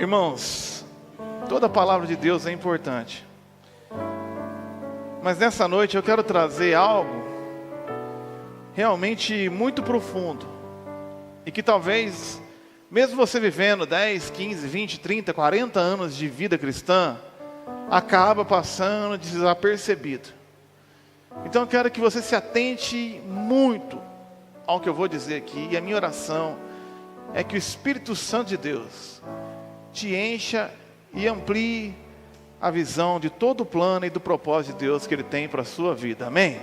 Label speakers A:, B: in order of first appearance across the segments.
A: Irmãos, toda palavra de Deus é importante. Mas nessa noite eu quero trazer algo realmente muito profundo. E que talvez, mesmo você vivendo 10, 15, 20, 30, 40 anos de vida cristã, acaba passando desapercebido. Então eu quero que você se atente muito ao que eu vou dizer aqui. E a minha oração é que o Espírito Santo de Deus te encha e amplie a visão de todo o plano e do propósito de Deus que Ele tem para a sua vida. Amém?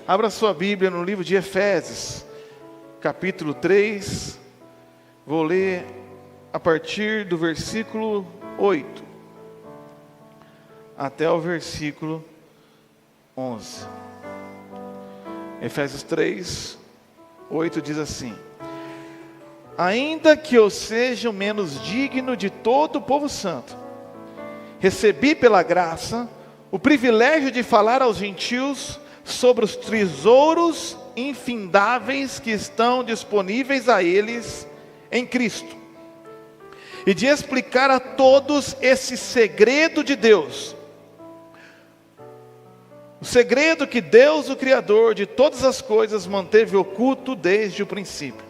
A: Abra sua Bíblia no livro de Efésios, capítulo 3. Vou ler a partir do versículo 8 até o versículo 11. Efésios 3, 8 diz assim: ainda que eu seja o menos digno de todo o povo santo, recebi pela graça o privilégio de falar aos gentios sobre os tesouros infindáveis que estão disponíveis a eles em Cristo, e de explicar a todos esse segredo de Deus. O segredo que Deus, o Criador de todas as coisas, manteve oculto desde o princípio.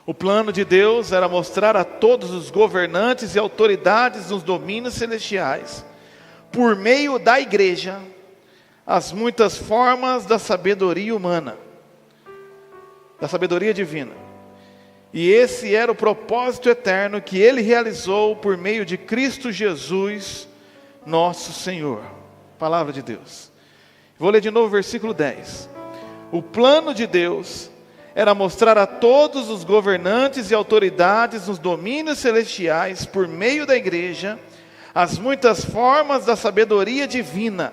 A: O plano de Deus era mostrar a todos os governantes e autoridades nos domínios celestiais, por meio da igreja, as muitas formas da sabedoria humana, da sabedoria divina. E esse era o propósito eterno que Ele realizou por meio de Cristo Jesus, nosso Senhor. Palavra de Deus. Vou ler de novo o versículo 10. O plano de Deus era mostrar a todos os governantes e autoridades nos domínios celestiais, por meio da igreja, as muitas formas da sabedoria divina.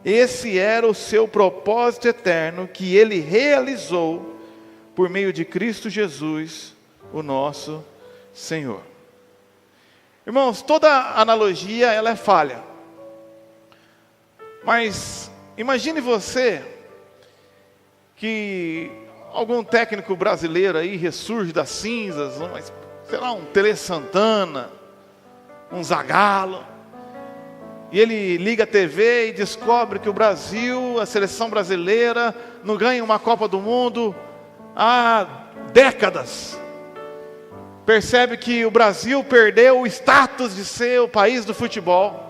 A: Esse era o seu propósito eterno que Ele realizou por meio de Cristo Jesus, o nosso Senhor. Irmãos, toda analogia ela é falha. Mas imagine você que algum técnico brasileiro aí ressurge das cinzas, sei lá, um Tele Santana, um Zagallo, e ele liga a TV e descobre que o Brasil, a seleção brasileira, não ganha uma Copa do Mundo há décadas. Percebe que o Brasil perdeu o status de ser o país do futebol.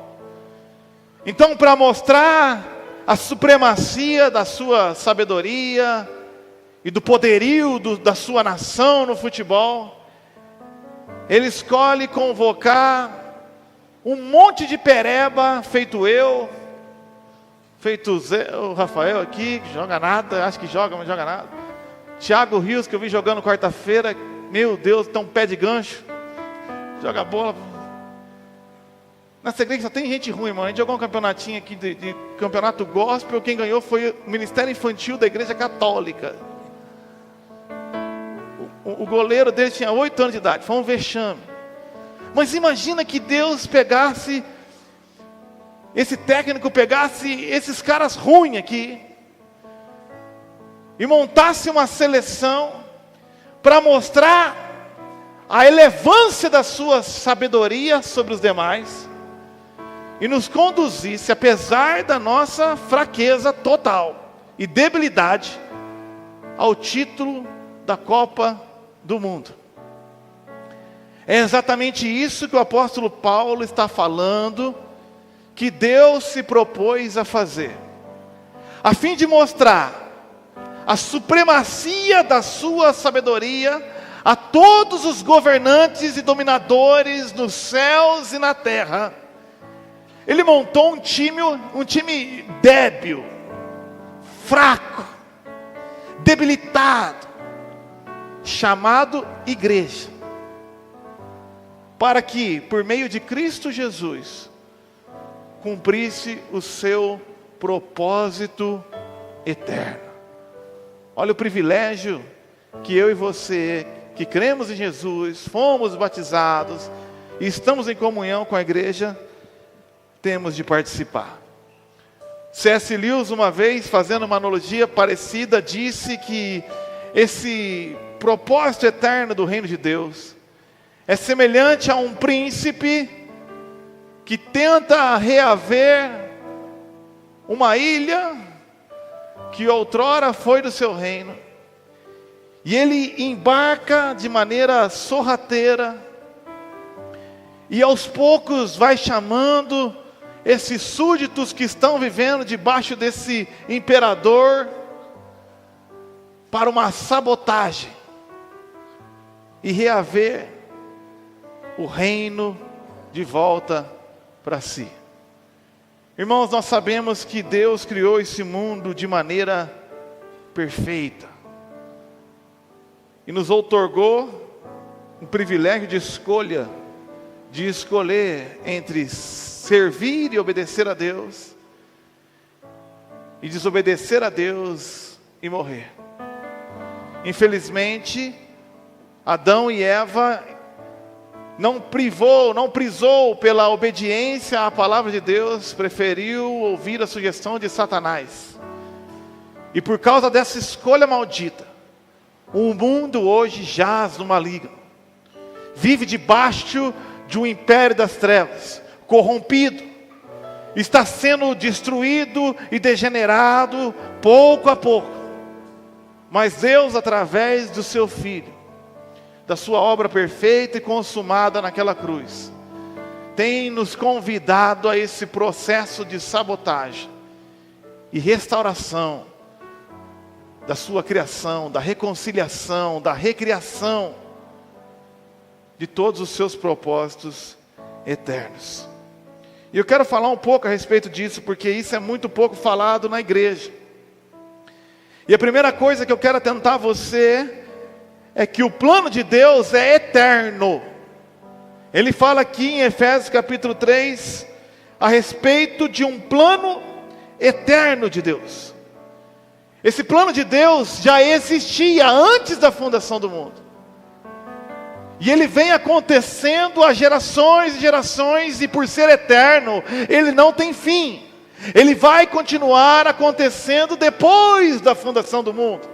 A: Então, para mostrar a supremacia da sua sabedoria e do poderio da sua nação no futebol, ele escolhe convocar um monte de pereba, feito eu, feito o Rafael aqui, que joga nada, acho que joga, mas joga nada. Thiago Rios, que eu vi jogando quarta-feira, meu Deus, tem um pé de gancho, joga bola. Nessa igreja só tem gente ruim, mano. A gente jogou um campeonatinho aqui de campeonato gospel. Quem ganhou foi o Ministério Infantil da Igreja Católica. O goleiro dele tinha 8 anos de idade. Foi um vexame. Mas imagina que Deus pegasse, esse técnico pegasse esses caras ruins aqui e montasse uma seleção para mostrar a elevância da sua sabedoria sobre os demais e nos conduzisse, apesar da nossa fraqueza total e debilidade, ao título da Copa do Mundo. É exatamente isso que o apóstolo Paulo está falando, que Deus se propôs a fazer, a fim de mostrar a supremacia da sua sabedoria a todos os governantes e dominadores nos céus e na terra. Ele montou um time débil, fraco, debilitado, chamado igreja, para que, por meio de Cristo Jesus, cumprisse o seu propósito eterno. Olha o privilégio que eu e você, que cremos em Jesus, fomos batizados e estamos em comunhão com a igreja, temos de participar. C.S. Lewis, uma vez, fazendo uma analogia parecida, disse que esse propósito eterno do reino de Deus é semelhante a um príncipe que tenta reaver uma ilha que outrora foi do seu reino. E ele embarca de maneira sorrateira, e aos poucos vai chamando esses súditos que estão vivendo debaixo desse imperador para uma sabotagem e reaver o reino de volta para si. Irmãos, nós sabemos que Deus criou esse mundo de maneira perfeita e nos outorgou um privilégio de escolha, de escolher entre servir e obedecer a Deus, e desobedecer a Deus e morrer. Infelizmente, Adão e Eva não prisou pela obediência à palavra de Deus, preferiu ouvir a sugestão de Satanás. E por causa dessa escolha maldita, o mundo hoje jaz no maligno, vive debaixo de um império das trevas, corrompido, está sendo destruído e degenerado pouco a pouco. Mas Deus, através do seu Filho, da sua obra perfeita e consumada naquela cruz, tem nos convidado a esse processo de sabotagem e restauração da sua criação, da reconciliação, da recriação de todos os seus propósitos eternos. E eu quero falar um pouco a respeito disso, porque isso é muito pouco falado na igreja. E a primeira coisa que eu quero atentar a você é que o plano de Deus é eterno. Ele fala aqui em Efésios capítulo 3 a respeito de um plano eterno de Deus. Esse plano de Deus já existia antes da fundação do mundo. E ele vem acontecendo há gerações e gerações, e por ser eterno, ele não tem fim. Ele vai continuar acontecendo depois da fundação do mundo.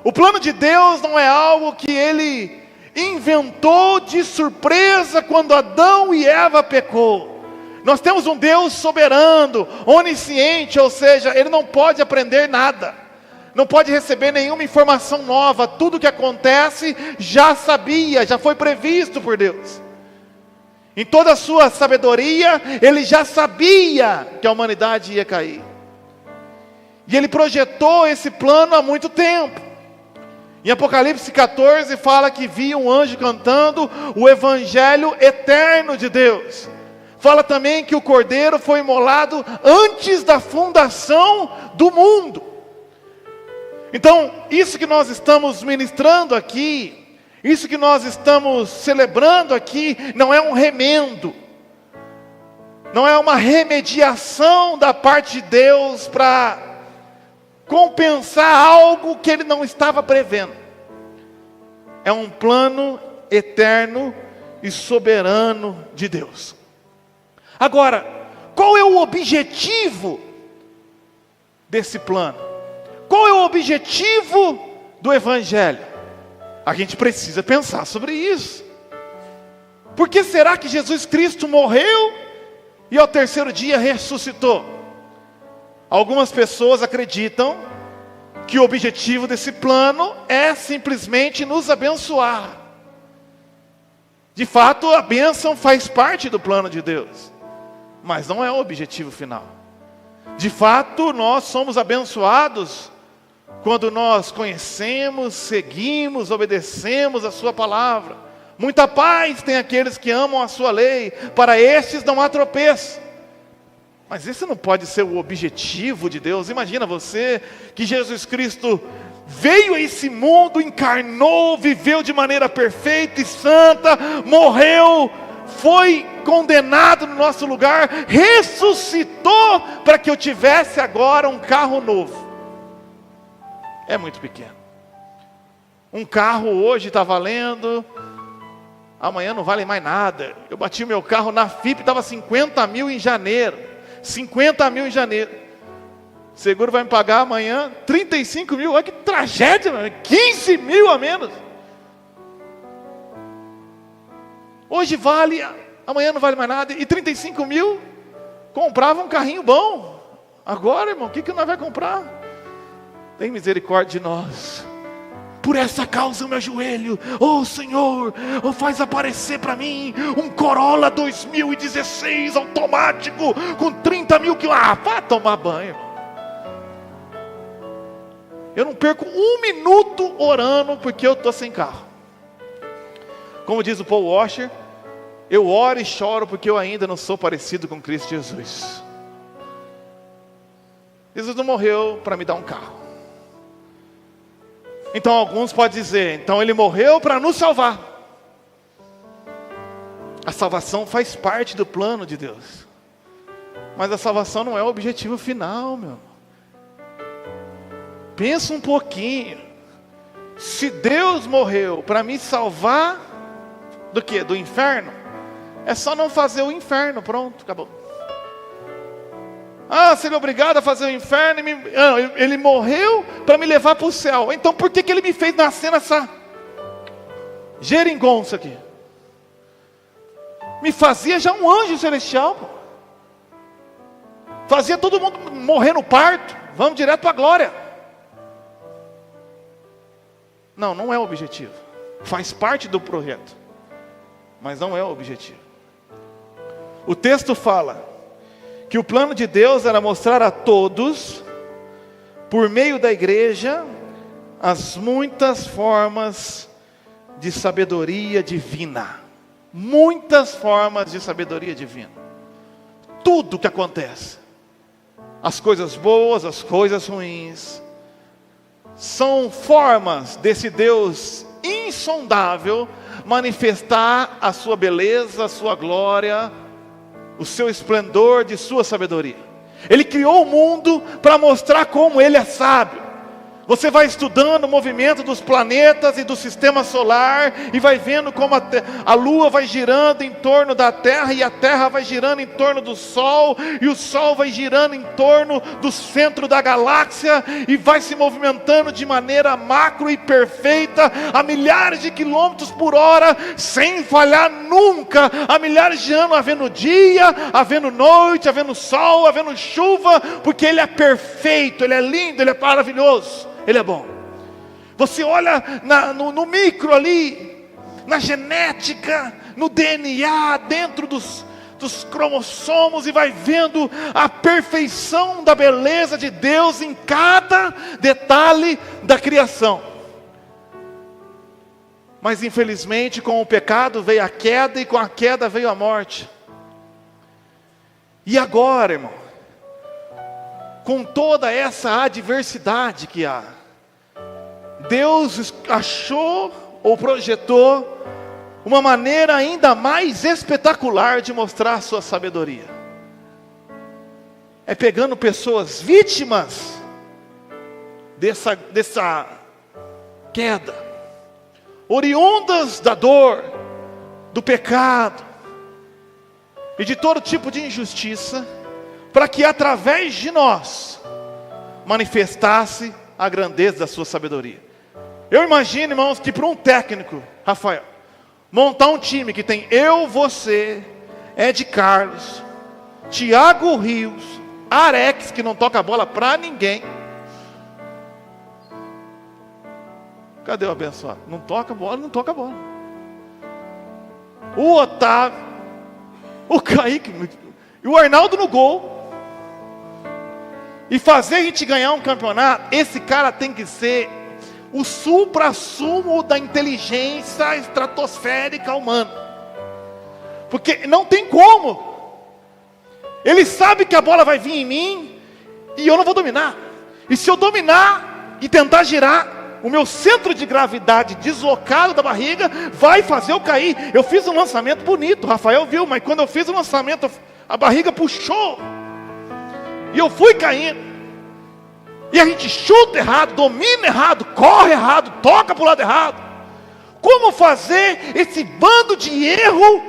A: O plano de Deus não é algo que ele inventou de surpresa quando Adão e Eva pecou. Nós temos um Deus soberano, onisciente, ou seja, ele não pode aprender nada, não pode receber nenhuma informação nova. Tudo que acontece já sabia, já foi previsto por Deus. Em toda a sua sabedoria, ele já sabia que a humanidade ia cair. E ele projetou esse plano há muito tempo. Em Apocalipse 14 fala que via um anjo cantando o evangelho eterno de Deus. Fala também que o Cordeiro foi imolado antes da fundação do mundo. Então, isso que nós estamos ministrando aqui, isso que nós estamos celebrando aqui, não é um remendo, não é uma remediação da parte de Deus para compensar algo que Ele não estava prevendo. É um plano eterno e soberano de Deus. Agora, qual é o objetivo desse plano? Qual é o objetivo do Evangelho? A gente precisa pensar sobre isso. Por que será que Jesus Cristo morreu e ao terceiro dia ressuscitou? Algumas pessoas acreditam que o objetivo desse plano é simplesmente nos abençoar. De fato, a bênção faz parte do plano de Deus, mas não é o objetivo final. De fato, nós somos abençoados quando nós conhecemos, seguimos, obedecemos a sua palavra. Muita paz tem aqueles que amam a sua lei, para estes não há tropeço. Mas esse não pode ser o objetivo de Deus. Imagina você que Jesus Cristo veio a esse mundo, encarnou, viveu de maneira perfeita e santa, morreu, foi condenado no nosso lugar, ressuscitou para que eu tivesse agora um carro novo. É muito pequeno. Um carro hoje está valendo, amanhã não vale mais nada. Eu bati o meu carro na FIP, estava 50 mil em janeiro. 50 mil em janeiro. O seguro vai me pagar amanhã 35 mil. Olha que tragédia, 15 mil a menos. Hoje vale, amanhã não vale mais nada. E 35 mil comprava um carrinho bom. Agora, irmão, o que nós vamos comprar? Tem misericórdia de nós. Por essa causa eu me ajoelho. Oh Senhor, faz aparecer para mim um Corolla 2016 automático com 30 mil quilômetros. Ah, vá tomar banho, irmão. Eu não perco um minuto orando porque eu estou sem carro. Como diz o Paul Washer, eu oro e choro porque eu ainda não sou parecido com Cristo Jesus. Jesus não morreu para me dar um carro. Então alguns podem dizer, então ele morreu para nos salvar. A salvação faz parte do plano de Deus. Mas a salvação não é o objetivo final, meu. Pensa um pouquinho. Se Deus morreu para me salvar do quê? Do inferno? É só não fazer o inferno, pronto, acabou. Ah, seria obrigado a fazer o inferno. Não, ele morreu para me levar para o céu. Então por que ele me fez nascer nessa geringonça aqui? Me fazia já um anjo celestial, pô. Fazia todo mundo morrer no parto. Vamos direto para a glória. Não, não é o objetivo. Faz parte do projeto, mas não é o objetivo. O texto fala que o plano de Deus era mostrar a todos, por meio da igreja, as muitas formas de sabedoria divina. Muitas formas de sabedoria divina. Tudo que acontece, as coisas boas, as coisas ruins, são formas desse Deus insondável manifestar a sua beleza, a sua glória, o seu esplendor de sua sabedoria. Ele criou o mundo para mostrar como ele é sábio. Você vai estudando o movimento dos planetas e do sistema solar e vai vendo como a lua vai girando em torno da terra e a terra vai girando em torno do sol e o sol vai girando em torno do centro da galáxia e vai se movimentando de maneira macro e perfeita a milhares de quilômetros por hora, sem falhar nunca, a milhares de anos, havendo dia, havendo noite, havendo sol, havendo chuva, porque ele é perfeito, ele é lindo, ele é maravilhoso. Ele é bom. Você olha no micro ali, na genética, no DNA, dentro dos cromossomos e vai vendo a perfeição da beleza de Deus em cada detalhe da criação. Mas infelizmente com o pecado veio a queda e com a queda veio a morte. E agora, irmão, com toda essa adversidade que há, Deus achou ou projetou uma maneira ainda mais espetacular de mostrar a sua sabedoria. É pegando pessoas vítimas dessa queda, oriundas da dor, do pecado e de todo tipo de injustiça, para que através de nós manifestasse a grandeza da sua sabedoria. Eu imagino, irmãos, que para um técnico, Rafael, montar um time que tem eu, você, Ed Carlos, Thiago Rios, Arex, que não toca a bola para ninguém. Cadê o abençoado? Não toca a bola, não toca a bola. O Otávio, o Kaique e o Arnaldo no gol. E fazer a gente ganhar um campeonato, esse cara tem que ser o supra-sumo da inteligência estratosférica humana. Porque não tem como. Ele sabe que a bola vai vir em mim e eu não vou dominar. E se eu dominar e tentar girar, o meu centro de gravidade deslocado da barriga vai fazer eu cair. Eu fiz um lançamento bonito, o Rafael viu, mas quando eu fiz o lançamento, a barriga puxou. E eu fui caindo. E a gente chuta errado, domina errado, corre errado, toca para o lado errado. Como fazer esse bando de erro,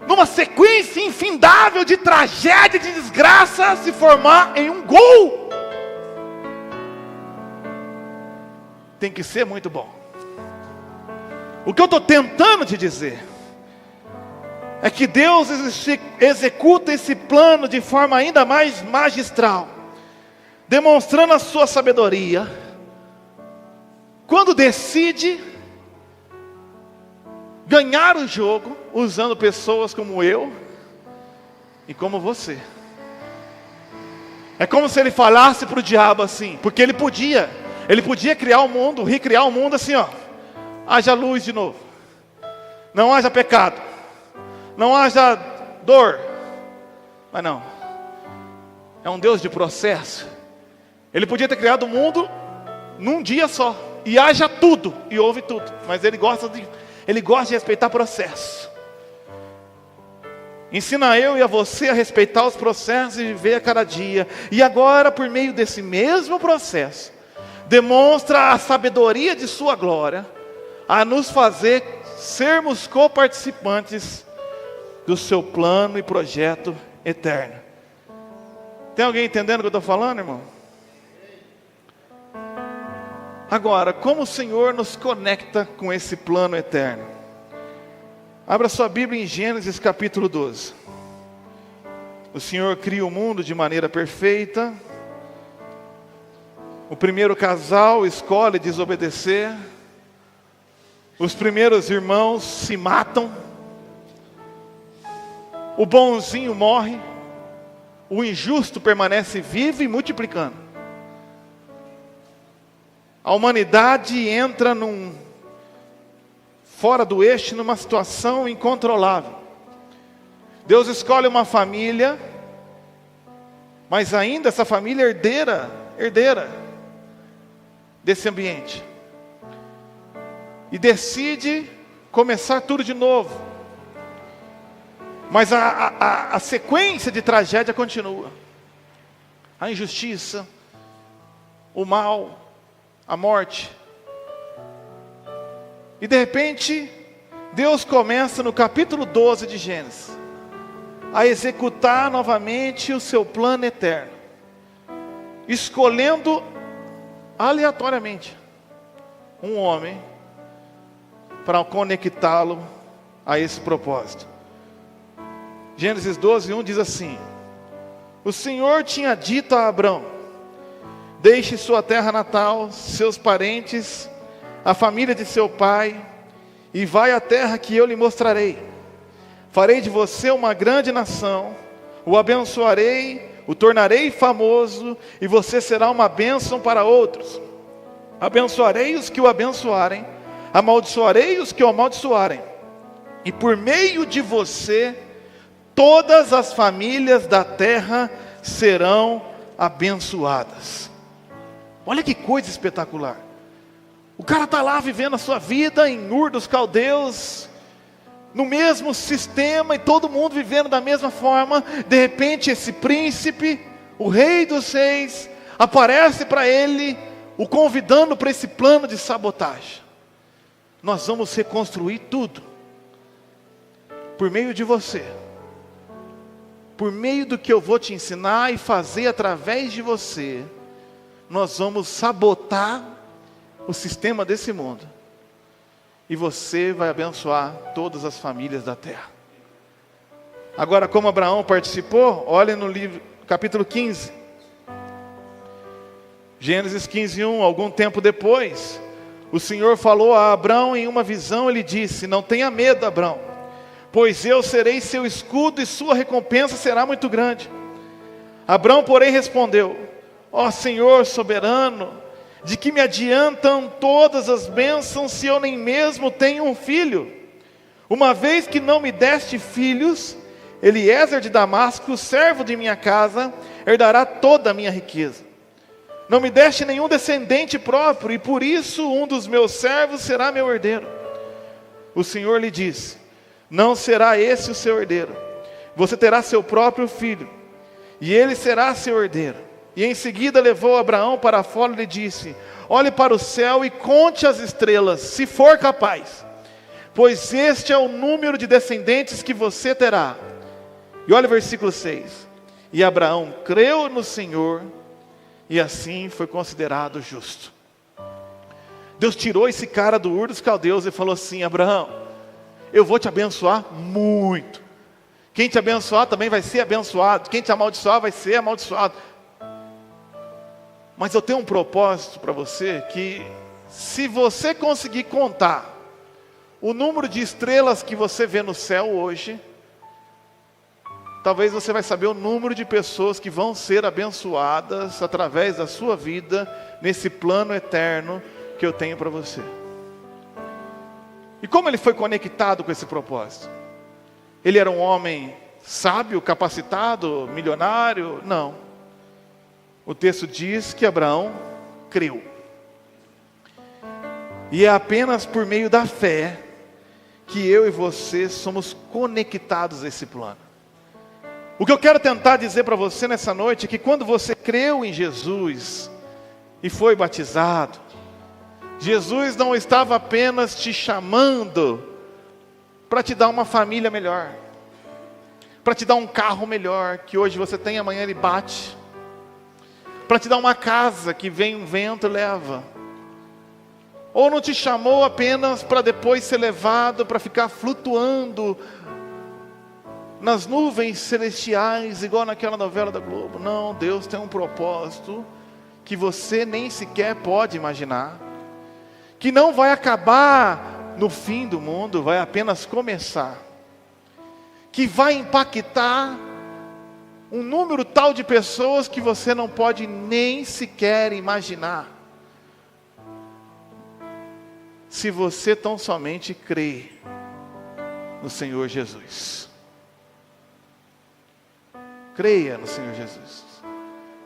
A: numa sequência infindável de tragédia, de desgraça, se formar em um gol? Tem que ser muito bom. O que eu estou tentando te dizer é que Deus executa esse plano de forma ainda mais magistral, demonstrando a sua sabedoria, quando decide ganhar o jogo, usando pessoas como eu e como você. É como se ele falasse para o diabo assim, porque ele podia criar o mundo, recriar o mundo assim, ó, haja luz de novo, não haja pecado, não haja dor, mas não, é um Deus de processo. Ele podia ter criado o mundo num dia só, e haja tudo, e houve tudo, mas ele gosta de respeitar processo. Ensina eu e a você a respeitar os processos e viver a cada dia. E agora, por meio desse mesmo processo, demonstra a sabedoria de sua glória, a nos fazer sermos coparticipantes do seu plano e projeto eterno. Tem alguém entendendo o que eu estou falando, irmão? Agora, como o Senhor nos conecta com esse plano eterno? Abra sua Bíblia em Gênesis capítulo 12. O Senhor cria o mundo de maneira perfeita. O primeiro casal escolhe desobedecer. Os primeiros irmãos se matam. O bonzinho morre. O injusto permanece vivo e multiplicando. A humanidade entra fora do eixo, numa situação incontrolável. Deus escolhe uma família, mas ainda essa família herdeira desse ambiente. E decide começar tudo de novo. Mas a sequência de tragédia continua. A injustiça, o mal, a morte. E de repente, Deus começa no capítulo 12 de Gênesis a executar novamente o seu plano eterno, escolhendo aleatoriamente um homem para conectá-lo a esse propósito. Gênesis 12, 1 diz assim: o Senhor tinha dito a Abrão: deixe sua terra natal, seus parentes, a família de seu pai, e vai à terra que eu lhe mostrarei. Farei de você uma grande nação, o abençoarei, o tornarei famoso, e você será uma bênção para outros. Abençoarei os que o abençoarem, amaldiçoarei os que o amaldiçoarem, e por meio de você, todas as famílias da terra serão abençoadas. Olha que coisa espetacular. O cara está lá vivendo a sua vida em Ur dos Caldeus, no mesmo sistema, e todo mundo vivendo da mesma forma. De repente esse príncipe, o rei dos reis, aparece para ele, o convidando para esse plano de sabotagem. Nós vamos reconstruir tudo, por meio de você, por meio do que eu vou te ensinar e fazer através de você. Nós vamos sabotar o sistema desse mundo, e você vai abençoar todas as famílias da terra. Agora, como Abraão participou, olha no livro, capítulo 15, Gênesis 15, 1. Algum tempo depois, o Senhor falou a Abrão em uma visão. Ele disse: não tenha medo, Abrão, pois eu serei seu escudo e sua recompensa será muito grande. Abrão, porém, respondeu: ó Senhor soberano, de que me adiantam todas as bênçãos se eu nem mesmo tenho um filho? Uma vez que não me deste filhos, Eliezer de Damasco, servo de minha casa, herdará toda a minha riqueza. Não me deste nenhum descendente próprio, e por isso um dos meus servos será meu herdeiro. O Senhor lhe disse: não será esse o seu herdeiro, você terá seu próprio filho, e ele será seu herdeiro. E em seguida levou Abraão para fora e lhe disse: olhe para o céu e conte as estrelas, se for capaz, pois este é o número de descendentes que você terá. E olha o versículo 6. E Abraão creu no Senhor, e assim foi considerado justo. Deus tirou esse cara do Ur dos Caldeus e falou assim: Abraão, eu vou te abençoar muito. Quem te abençoar também vai ser abençoado. Quem te amaldiçoar vai ser amaldiçoado. Mas eu tenho um propósito para você, que se você conseguir contar o número de estrelas que você vê no céu hoje, talvez você vai saber o número de pessoas que vão ser abençoadas através da sua vida, nesse plano eterno que eu tenho para você. E como ele foi conectado com esse propósito? Ele era um homem sábio, capacitado, milionário? Não. O texto diz que Abraão creu. E é apenas por meio da fé que eu e você somos conectados a esse plano. O que eu quero tentar dizer para você nessa noite é que quando você creu em Jesus e foi batizado, Jesus não estava apenas te chamando para te dar uma família melhor, para te dar um carro melhor, que hoje você tem, amanhã ele bate, para te dar uma casa que vem um vento e leva. Ou não te chamou apenas para depois ser levado, para ficar flutuando nas nuvens celestiais, igual naquela novela da Globo. Não, Deus tem um propósito que você nem sequer pode imaginar, que não vai acabar no fim do mundo, vai apenas começar, que vai impactar um número tal de pessoas que você não pode nem sequer imaginar, se você tão somente crê no Senhor Jesus. Creia no Senhor Jesus.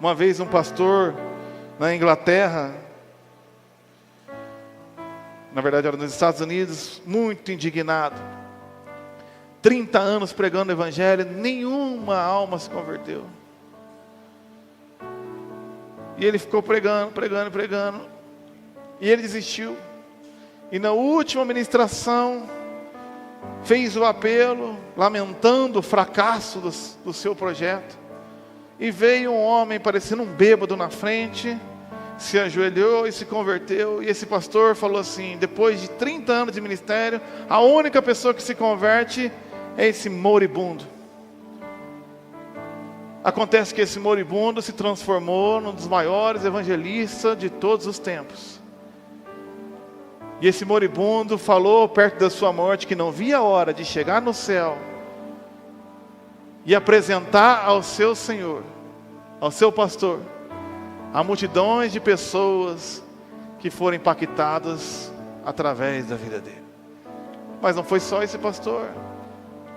A: Uma vez um pastor na Inglaterra, na verdade era nos Estados Unidos, muito indignado, 30 anos pregando o evangelho, nenhuma alma se converteu. E ele ficou pregando, e ele desistiu. E na última ministração, fez o apelo, lamentando o fracasso do seu projeto. E veio um homem parecendo um bêbado na frente, se ajoelhou e se converteu. E esse pastor falou assim: depois de 30 anos de ministério, a única pessoa que se converte é esse moribundo. Acontece que esse moribundo se transformou num dos maiores evangelistas de todos os tempos. E esse moribundo falou perto da sua morte que não via a hora de chegar no céu e apresentar ao seu Senhor, ao seu pastor, a multidões de pessoas que foram impactadas através da vida dele. Mas não foi só esse pastor,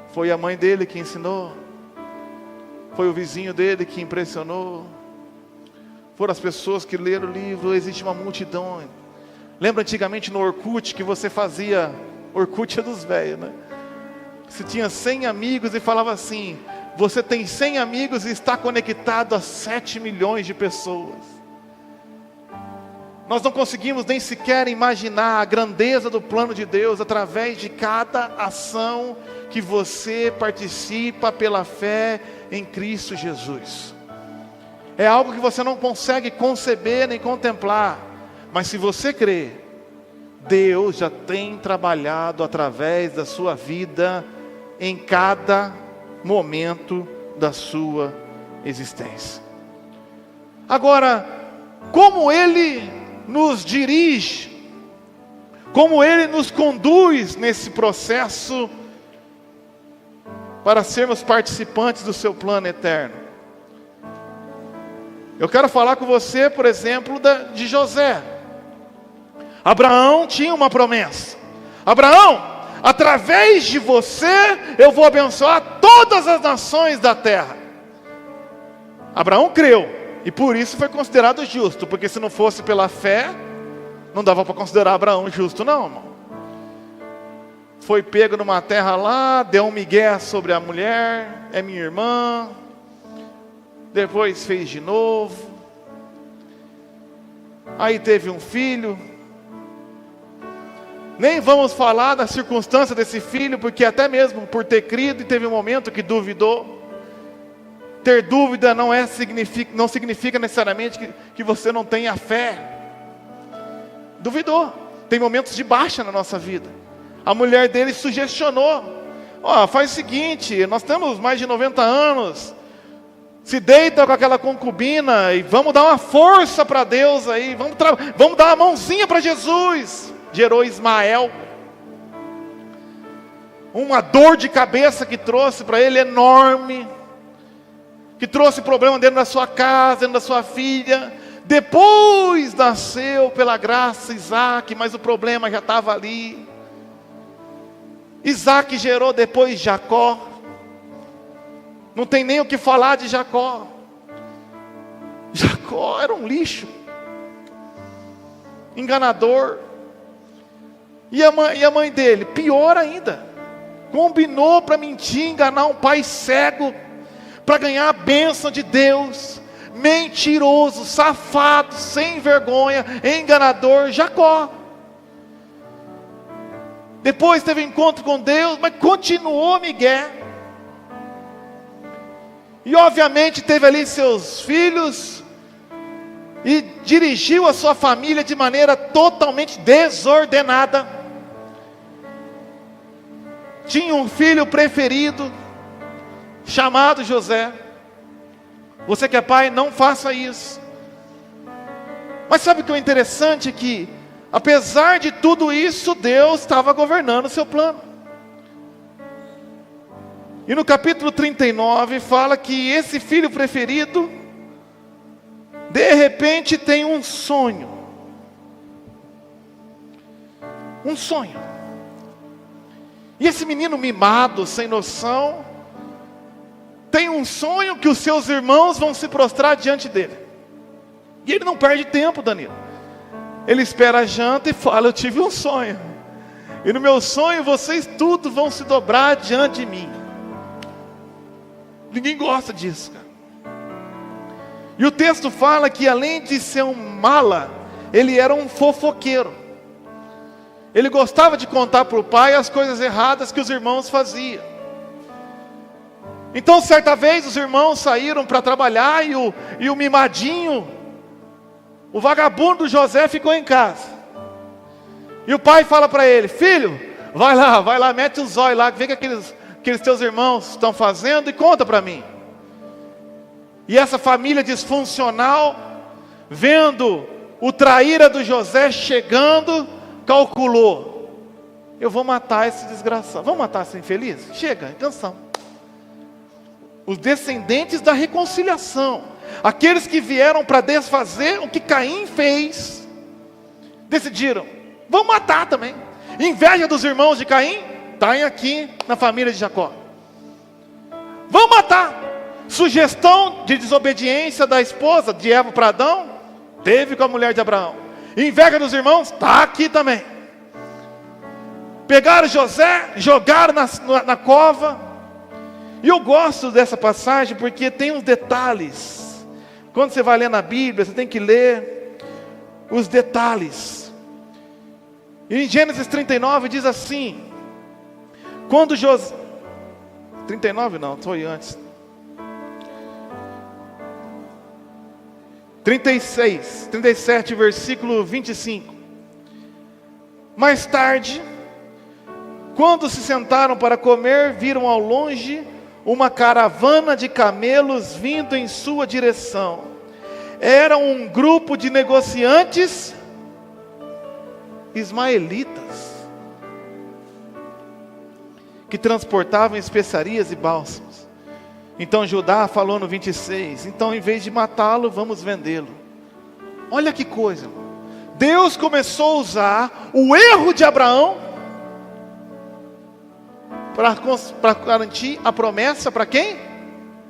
A: foi a mãe dele que ensinou, foi o vizinho dele que impressionou, foram as pessoas que leram o livro. Existe uma multidão. Lembra antigamente no Orkut que você fazia, Orkut é dos velhos, né? Você tinha 100 amigos e falava assim: você tem 100 amigos e está conectado a 7 milhões de pessoas. Nós não conseguimos nem sequer imaginar a grandeza do plano de Deus através de cada ação que você participa pela fé em Cristo Jesus. É algo que você não consegue conceber nem contemplar. Mas se você crê, Deus já tem trabalhado através da sua vida em cada momento da sua existência. Agora, como Ele nos dirige, como Ele nos conduz nesse processo para sermos participantes do seu plano eterno? Eu quero falar com você, por exemplo, de José. Abraão tinha uma promessa: Abraão, através de você eu vou abençoar todas as nações da terra. Abraão creu, e por isso foi considerado justo, porque se não fosse pela fé, não dava para considerar Abraão justo não, irmão. Foi pego numa terra lá, deu um migué sobre a mulher, é minha irmã, depois fez de novo, aí teve um filho. Nem vamos falar da circunstância desse filho, porque até mesmo por ter crido e teve um momento que duvidou. Ter dúvida não significa necessariamente que você não tenha fé. Duvidou. Tem momentos de baixa na nossa vida. A mulher dele sugestionou: ó, faz o seguinte, nós temos mais de 90 anos, se deita com aquela concubina e vamos dar uma força para Deus aí, vamos dar uma mãozinha para Jesus. Gerou Ismael. Uma dor de cabeça que trouxe para ele enorme, que trouxe problema dentro da sua casa, dentro da sua filha. Depois nasceu pela graça Isaac, mas o problema já estava ali. Isaac gerou depois Jacó. Não tem nem o que falar de Jacó. Jacó era um lixo, enganador. E a mãe dele, pior ainda, combinou para mentir, enganar um pai cego, para ganhar a bênção de Deus. Mentiroso, safado, sem vergonha, enganador, Jacó. Depois teve encontro com Deus, mas continuou Miguel. E obviamente teve ali seus filhos, e dirigiu a sua família de maneira totalmente desordenada. Tinha um filho preferido, chamado José. Você que é pai, não faça isso. Mas sabe o que é interessante? Que apesar de tudo isso, Deus estava governando o seu plano. E no capítulo 39 fala que esse filho preferido, de repente tem um sonho. Um sonho. E esse menino mimado, sem noção, tem um sonho que os seus irmãos vão se prostrar diante dele. E ele não perde tempo, Danilo. Ele espera a janta e fala: eu tive um sonho. E no meu sonho vocês tudo vão se dobrar diante de mim. Ninguém gosta disso, cara. E o texto fala que além de ser um mala, ele era um fofoqueiro. Ele gostava de contar para o pai as coisas erradas que os irmãos faziam. Então certa vez os irmãos saíram para trabalhar e o mimadinho, o vagabundo José ficou em casa. E o pai fala para ele: filho, vai lá, mete os olhos lá, vê que aqueles teus irmãos estão fazendo e conta para mim. E essa família disfuncional, vendo o traíra do José chegando, calculou: eu vou matar esse desgraçado, vamos matar esse infeliz? Chega, cansamos. Os descendentes da reconciliação, aqueles que vieram para desfazer o que Caim fez, decidiram: vamos matar também. Inveja dos irmãos de Caim, está aqui na família de Jacó. Vamos matar. Sugestão de desobediência da esposa de Eva para Adão, teve com a mulher de Abraão. Inveja dos irmãos, está aqui também. Pegaram José, jogaram na cova. E eu gosto dessa passagem porque tem uns detalhes. Quando você vai ler na Bíblia, você tem que ler os detalhes. E em Gênesis 39 diz assim: quando José... 39 não, foi antes. 37, versículo 25. Mais tarde, quando se sentaram para comer, viram ao longe uma caravana de camelos vindo em sua direção. Era um grupo de negociantes ismaelitas que transportavam especiarias e bálsamos. Então Judá falou no 26: então em vez de matá-lo, vamos vendê-lo. Olha que coisa. Deus começou a usar o erro de Abraão para garantir a promessa para quem?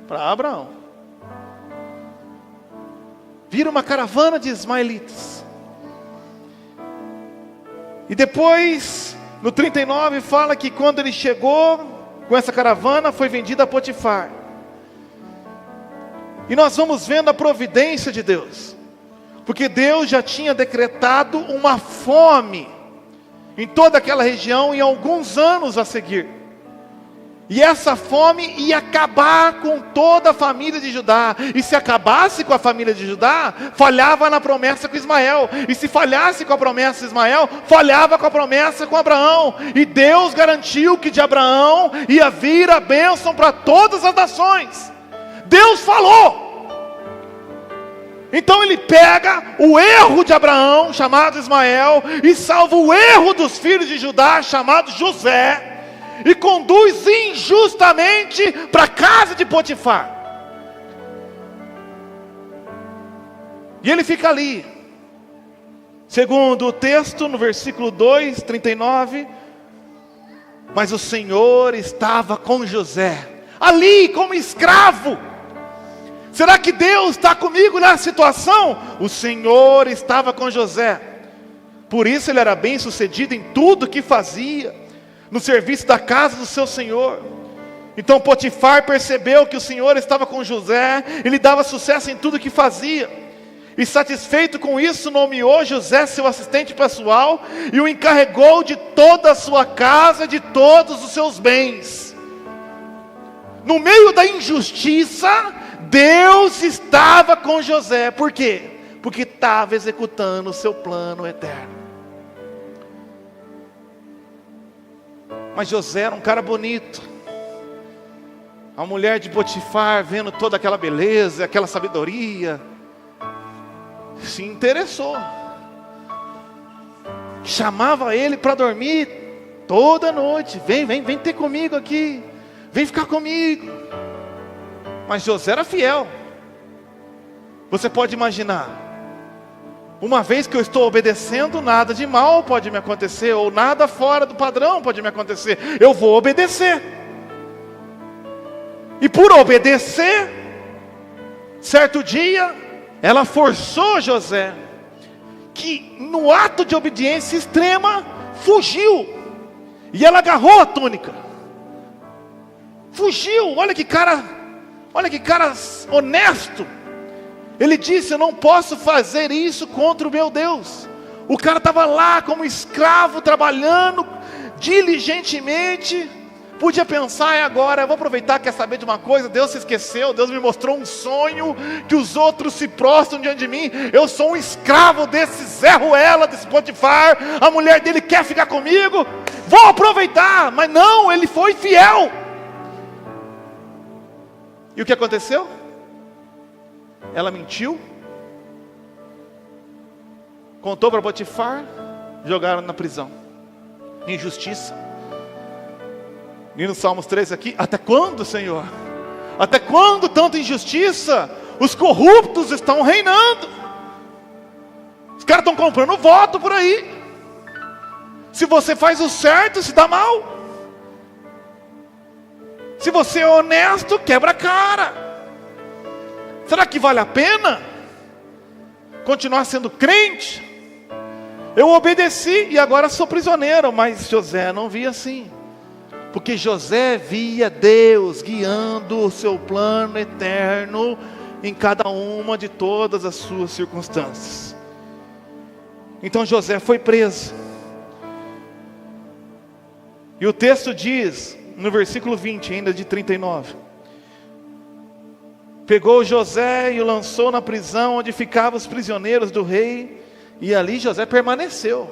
A: Para Abraão. Vira uma caravana de ismaelitas. E depois, no 39, fala que quando ele chegou com essa caravana, foi vendida a Potifar. E nós vamos vendo a providência de Deus, porque Deus já tinha decretado uma fome em toda aquela região em alguns anos a seguir. E essa fome ia acabar com toda a família de Judá. E se acabasse com a família de Judá, falhava na promessa com Ismael. E se falhasse com a promessa de Ismael, falhava com a promessa com Abraão. E Deus garantiu que de Abraão ia vir a bênção para todas as nações. Deus falou. Então ele pega o erro de Abraão, chamado Ismael, e salva o erro dos filhos de Judá, chamado José, e conduz injustamente para a casa de Potifar. E ele fica ali. Segundo o texto, no versículo 2, 39, mas o Senhor estava com José, ali como escravo. Será que Deus está comigo nessa situação? O Senhor estava com José. Por isso ele era bem sucedido em tudo que fazia, no serviço da casa do seu senhor. Então Potifar percebeu que o Senhor estava com José, ele dava sucesso em tudo que fazia, e satisfeito com isso, nomeou José seu assistente pessoal, e o encarregou de toda a sua casa, de todos os seus bens. No meio da injustiça, Deus estava com José. Por quê? Porque estava executando o seu plano eterno. Mas José era um cara bonito. A mulher de Potifar, vendo toda aquela beleza, aquela sabedoria, se interessou. Chamava ele para dormir toda noite. Vem ter comigo aqui. Vem ficar comigo. Mas José era fiel. Você pode imaginar. Uma vez que eu estou obedecendo, nada de mal pode me acontecer, ou nada fora do padrão pode me acontecer. Eu vou obedecer. E por obedecer, certo dia, ela forçou José, que no ato de obediência extrema, fugiu. E ela agarrou a túnica. Fugiu, olha que cara honesto. Ele disse: eu não posso fazer isso contra o meu Deus. O cara estava lá como escravo, trabalhando diligentemente. Podia pensar: agora eu vou aproveitar, quer saber de uma coisa? Deus se esqueceu, Deus me mostrou um sonho, que os outros se prostram diante de mim. Eu sou um escravo desse Zé Ruela, desse Potifar. A mulher dele quer ficar comigo, vou aproveitar. Mas não, ele foi fiel. E o que aconteceu? Ela mentiu, contou para Potifar, jogaram na prisão. Injustiça. E no Salmos 13 aqui: até quando, Senhor? Até quando tanta injustiça? Os corruptos estão reinando. Os caras estão comprando voto por aí. Se você faz o certo, se dá mal. Se você é honesto, quebra a cara. Será que vale a pena continuar sendo crente? Eu obedeci e agora sou prisioneiro. Mas José não via assim, porque José via Deus guiando o seu plano eterno em cada uma de todas as suas circunstâncias. Então José foi preso. E o texto diz, no versículo 20 ainda de 39, pegou José e o lançou na prisão onde ficavam os prisioneiros do rei, e ali José permaneceu.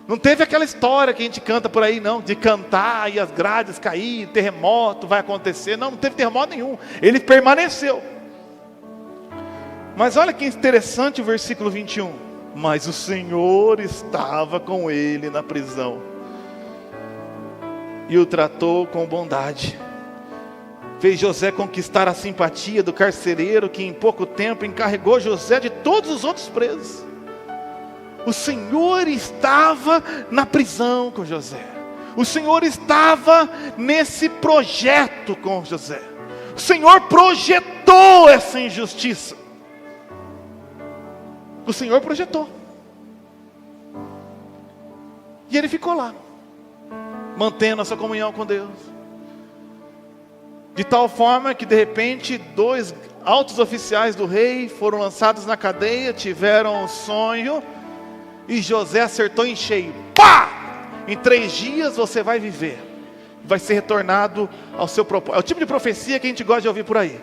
A: Não teve aquela história que a gente canta por aí, não, de cantar e as grades cair, terremoto vai acontecer. Não teve terremoto nenhum, ele permaneceu. Mas olha que interessante o versículo 21. Mas o Senhor estava com ele na prisão e o tratou com bondade. Fez José conquistar a simpatia do carcereiro, que em pouco tempo encarregou José de todos os outros presos. O Senhor estava na prisão com José. O Senhor estava nesse projeto com José. O Senhor projetou essa injustiça. O Senhor projetou. E ele ficou lá, mantendo a sua comunhão com Deus. De tal forma que de repente 2 altos oficiais do rei foram lançados na cadeia, tiveram um sonho, e José acertou em cheio. Pá! Em 3 dias você vai viver. vai ser retornado ao seu propósito. É o tipo de profecia que a gente gosta de ouvir por aí.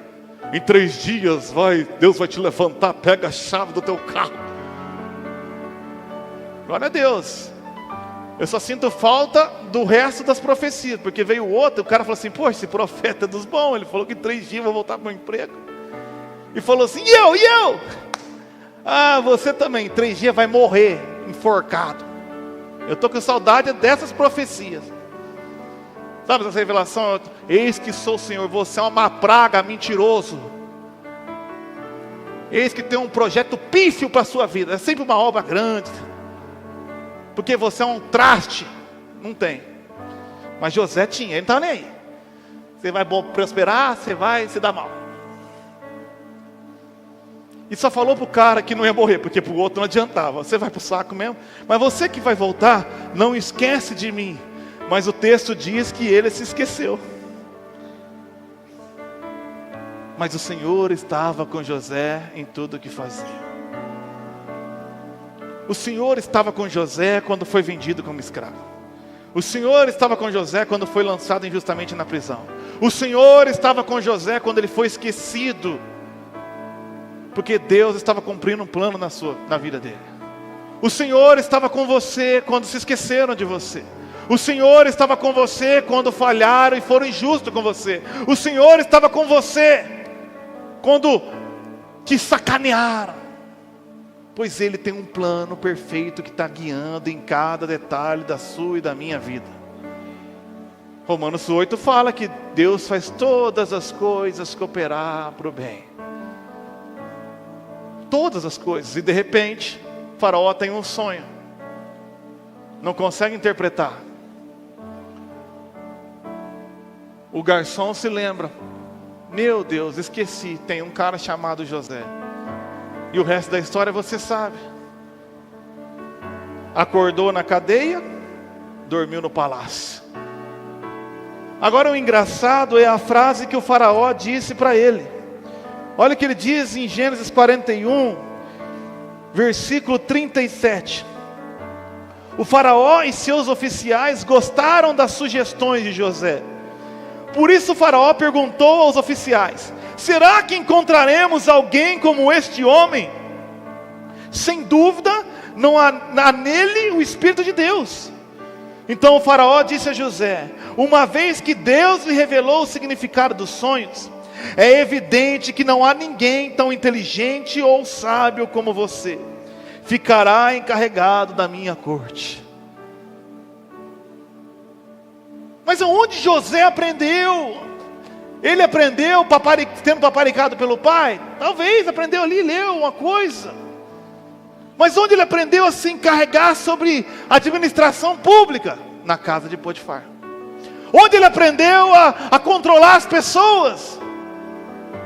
A: Em 3 dias Deus vai te levantar, pega a chave do teu carro. Glória a Deus. Eu só sinto falta do resto das profecias, porque veio outro, o cara falou assim, pô, esse profeta é dos bons, ele falou que em 3 dias eu vou voltar para o meu emprego. E falou assim, e eu? Ah, você também, em 3 dias vai morrer, enforcado. Eu estou com saudade dessas profecias. Sabe essa revelação? Eis que sou o Senhor, você é uma praga, mentiroso. Eis que tem um projeto pífio para a sua vida, é sempre uma obra grande. Porque você é um traste. Não tem. Mas José tinha, ele não estava nem aí. Você vai prosperar, você vai se dar mal. E só falou para o cara que não ia morrer, porque para o outro não adiantava. Você vai para o saco mesmo. Mas você que vai voltar, não esquece de mim. Mas o texto diz que ele se esqueceu. Mas o Senhor estava com José em tudo o que fazia. O Senhor estava com José quando foi vendido como escravo. O Senhor estava com José quando foi lançado injustamente na prisão. O Senhor estava com José quando ele foi esquecido. Porque Deus estava cumprindo um plano na vida dele. O Senhor estava com você quando se esqueceram de você. O Senhor estava com você quando falharam e foram injustos com você. O Senhor estava com você quando te sacanearam. Pois Ele tem um plano perfeito que está guiando em cada detalhe da sua e da minha vida. Romanos 8 fala que Deus faz todas as coisas cooperar para o bem. Todas as coisas. E de repente, o faraó tem um sonho. Não consegue interpretar. O garçom se lembra. Meu Deus, esqueci, tem um cara chamado José. E o resto da história você sabe. Acordou na cadeia, dormiu no palácio. Agora o engraçado é a frase que o faraó disse para ele. Olha o que ele diz em Gênesis 41, versículo 37. O faraó e seus oficiais gostaram das sugestões de José. Por isso o faraó perguntou aos oficiais: será que encontraremos alguém como este homem? Sem dúvida, não há nele o Espírito de Deus. Então o faraó disse a José: uma vez que Deus lhe revelou o significado dos sonhos, é evidente que não há ninguém tão inteligente ou sábio como você. Ficará encarregado da minha corte. Mas aonde José aprendeu? Ele aprendeu sendo paparicado pelo pai? Talvez aprendeu ali, leu uma coisa. Mas onde ele aprendeu a se encarregar sobre administração pública? Na casa de Potifar. Onde ele aprendeu a controlar as pessoas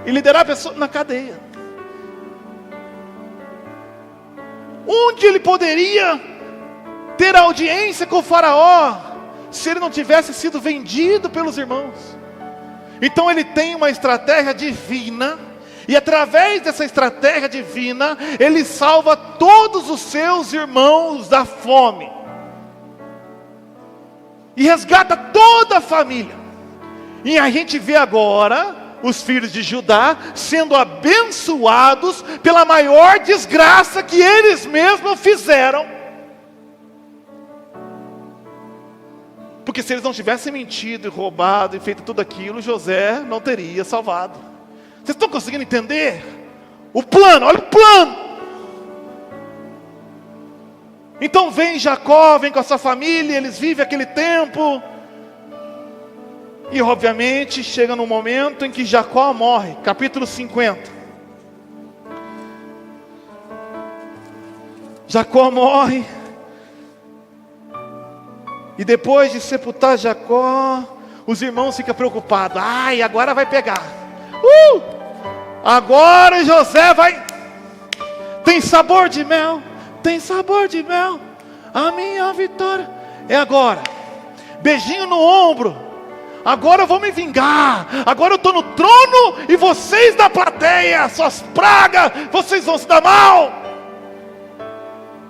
A: e liderar pessoas? Na cadeia. Onde ele poderia ter audiência com o faraó se ele não tivesse sido vendido pelos irmãos? Então ele tem uma estratégia divina, e através dessa estratégia divina, ele salva todos os seus irmãos da fome, e resgata toda a família. E a gente vê agora os filhos de Judá sendo abençoados pela maior desgraça que eles mesmos fizeram. Porque se eles não tivessem mentido e roubado e feito tudo aquilo, José não teria salvado. Vocês estão conseguindo entender? O plano, olha o plano. Então vem Jacó, vem com a sua família, eles vivem aquele tempo. E obviamente chega no momento em que Jacó morre. Capítulo 50. Jacó morre. E depois de sepultar Jacó, os irmãos ficam preocupados. Ai, agora vai pegar. Agora José vai. Tem sabor de mel. Tem sabor de mel. A minha vitória é agora. Beijinho no ombro. Agora eu vou me vingar. Agora eu estou no trono e vocês da plateia, suas pragas, vocês vão se dar mal.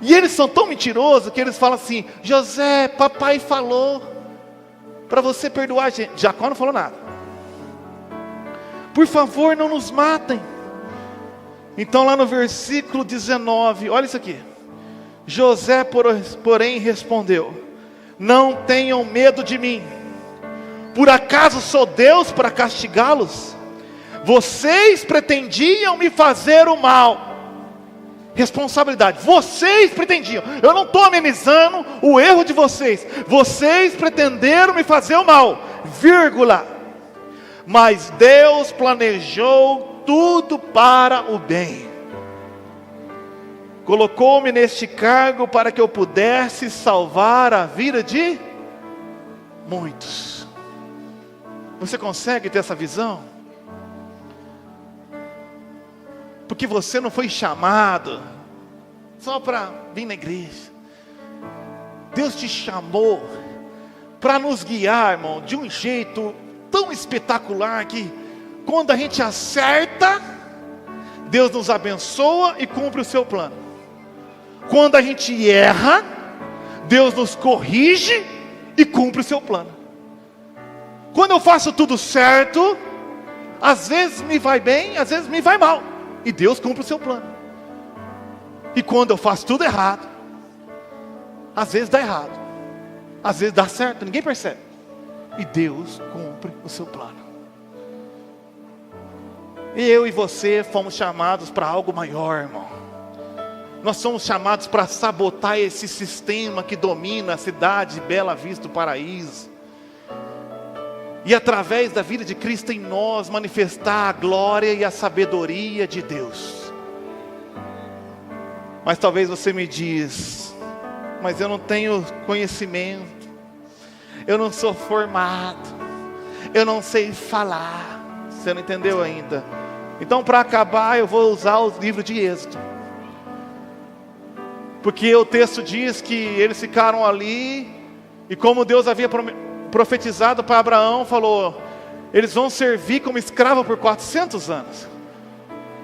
A: E eles são tão mentirosos que eles falam assim: José, papai falou para você perdoar a gente. Jacó não falou nada. Por favor, não nos matem. Então lá no versículo 19, olha isso aqui. José, porém, respondeu: não tenham medo de mim. Por acaso sou Deus para castigá-los? Vocês pretendiam me fazer o mal. Responsabilidade. Vocês pretendiam. Eu não estou amenizando o erro de vocês. Vocês pretenderam me fazer o mal. Vírgula. Mas Deus planejou tudo para o bem. Colocou-me neste cargo para que eu pudesse salvar a vida de muitos. Você consegue ter essa visão? Porque você não foi chamado só para vir na igreja. Deus te chamou para nos guiar, irmão, de um jeito tão espetacular que quando a gente acerta, Deus nos abençoa e cumpre o seu plano. Quando a gente erra, Deus nos corrige e cumpre o seu plano. Quando eu faço tudo certo, às vezes me vai bem, às vezes me vai mal. E Deus cumpre o seu plano. E quando eu faço tudo errado, às vezes dá errado, às vezes dá certo, ninguém percebe. E Deus cumpre o seu plano. E eu e você fomos chamados para algo maior, irmão. Nós somos chamados para sabotar esse sistema que domina a cidade de Bela Vista do Paraíso. E através da vida de Cristo em nós, manifestar a glória e a sabedoria de Deus. Mas talvez você me diz: mas eu não tenho conhecimento, eu não sou formado, eu não sei falar. Você não entendeu ainda? Então, para acabar, eu vou usar o livro de Êxodo. Porque o texto diz que eles ficaram ali, e como Deus havia profetizado para Abraão, falou: eles vão servir como escravo por 400 anos.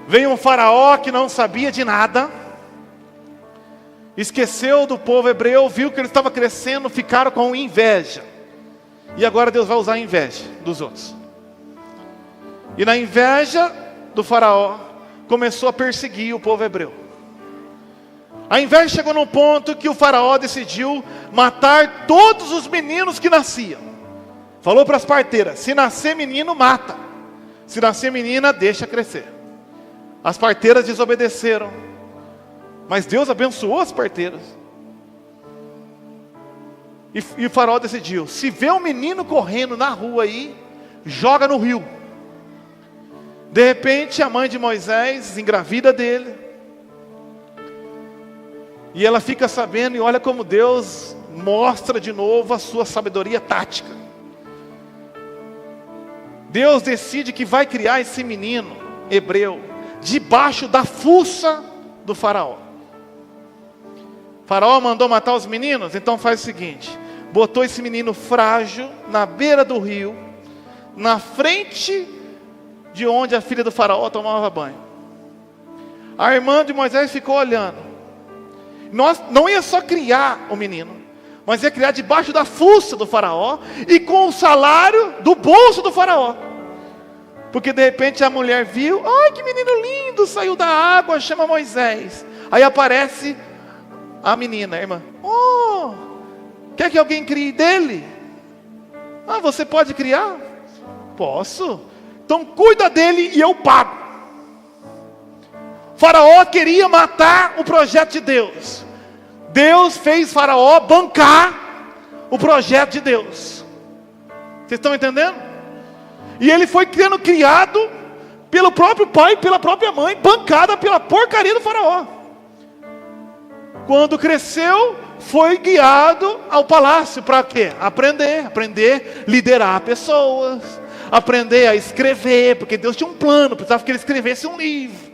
A: Veio um faraó que não sabia de nada, esqueceu do povo hebreu, viu que ele estava crescendo, ficaram com inveja. E agora Deus vai usar a inveja dos outros. E na inveja do faraó, começou a perseguir o povo hebreu. A inveja chegou num ponto que o faraó decidiu matar todos os meninos que nasciam. Falou para as parteiras: se nascer menino, mata. Se nascer menina, deixa crescer. As parteiras desobedeceram. Mas Deus abençoou as parteiras. E o faraó decidiu: se vê um menino correndo na rua aí, joga no rio. De repente a mãe de Moisés engravida dele. E ela fica sabendo, e olha como Deus mostra de novo a sua sabedoria tática. Deus decide que vai criar esse menino hebreu debaixo da fuça do faraó. O faraó mandou matar os meninos, então faz o seguinte: botou esse menino frágil na beira do rio, na frente de onde a filha do faraó tomava banho. A irmã de Moisés ficou olhando. Nós não ia só criar o menino, mas ia criar debaixo da fuça do faraó e com o salário do bolso do faraó. Porque de repente a mulher viu: ai, que menino lindo, saiu da água, chama Moisés. Aí aparece a menina, a irmã: oh, quer que alguém crie dele? Ah, você pode criar? Posso. Então cuida dele e eu pago. Faraó queria matar o projeto de Deus. Deus fez Faraó bancar o projeto de Deus. Vocês estão entendendo? E ele foi sendo criado pelo próprio pai, pela própria mãe, bancada pela porcaria do Faraó. Quando cresceu, foi guiado ao palácio para quê? Aprender a liderar pessoas, aprender a escrever, porque Deus tinha um plano, precisava que ele escrevesse um livro.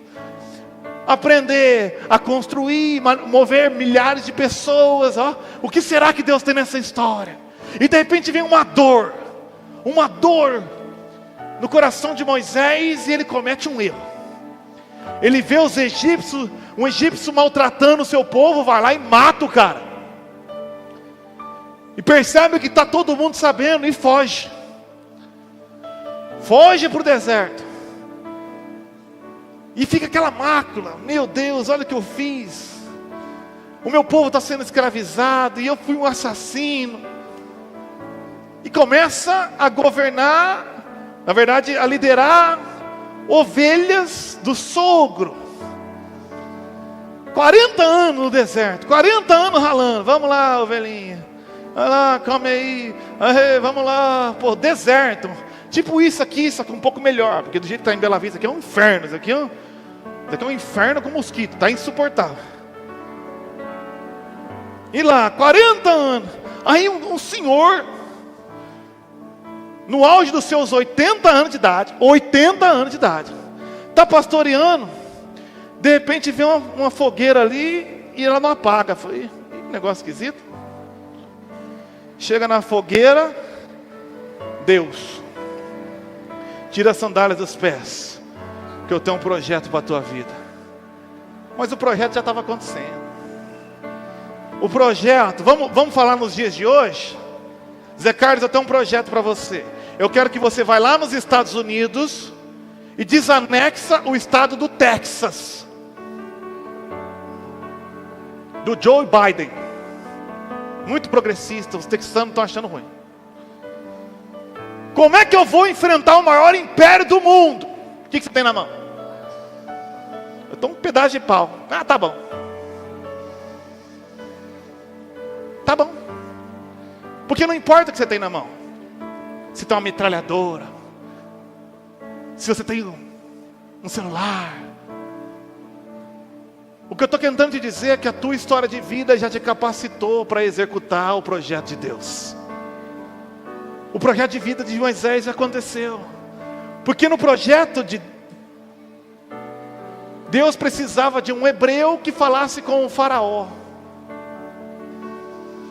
A: Aprender a construir, mover milhares de pessoas. Ó, o que será que Deus tem nessa história? E de repente vem uma dor no coração de Moisés, e ele comete um erro. Ele vê os egípcios, um egípcio maltratando o seu povo, vai lá e mata o cara. E percebe que está todo mundo sabendo e foge. Foge para o deserto. E fica aquela mácula. Meu Deus, olha o que eu fiz. O meu povo está sendo escravizado e eu fui um assassino. E começa a governar, na verdade, a liderar ovelhas do sogro. 40 anos no deserto, 40 anos ralando. Vamos lá, ovelhinha. Vai lá, come aí. Vamos lá, pô, deserto. Tipo isso aqui um pouco melhor. Porque do jeito que está em Bela Vista, aqui é um inferno. Isso aqui é um inferno com mosquito, está insuportável. E lá, 40 anos. Aí um senhor, no auge dos seus 80 anos de idade, está pastoreando. De repente vê uma fogueira ali e ela não apaga. Foi um negócio esquisito. Chega na fogueira, Deus, tira as sandálias dos pés, que eu tenho um projeto para a tua vida. Mas o projeto já estava acontecendo. O projeto, vamos falar nos dias de hoje? Zé Carlos, eu tenho um projeto para você. Eu quero que você vá lá nos Estados Unidos e desanexa o estado do Texas, do Joe Biden. Muito progressista, os texanos estão achando ruim. Como é que eu vou enfrentar o maior império do mundo? O que você tem na mão? Eu tenho um pedaço de pau. Ah, tá bom. Tá bom. Porque não importa o que você tem na mão. Se tem uma metralhadora, se você tem um celular. O que eu estou tentando te dizer é que a tua história de vida já te capacitou para executar o projeto de Deus. O projeto de vida de Moisés já aconteceu. Porque no projeto de Deus precisava de um hebreu que falasse com o faraó.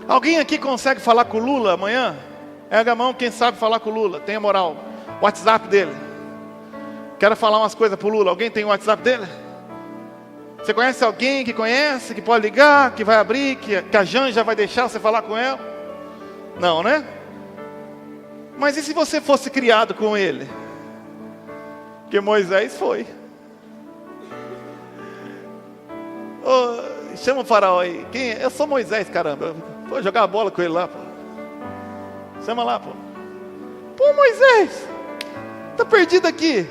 A: Alguém aqui consegue falar com o Lula amanhã? Erga a mão quem sabe falar com o Lula, tenha moral. WhatsApp dele. Quero falar umas coisas para o Lula. Alguém tem o WhatsApp dele? Você conhece alguém que conhece, que pode ligar, que vai abrir, que a Janja vai deixar você falar com ela? Não, né? Mas e se você fosse criado com ele? Porque Moisés foi. Oh, chama o faraó aí. Quem é? Eu sou Moisés, caramba. Vou jogar a bola com ele lá, pô. Chama lá, pô. Pô, Moisés, tá perdido aqui.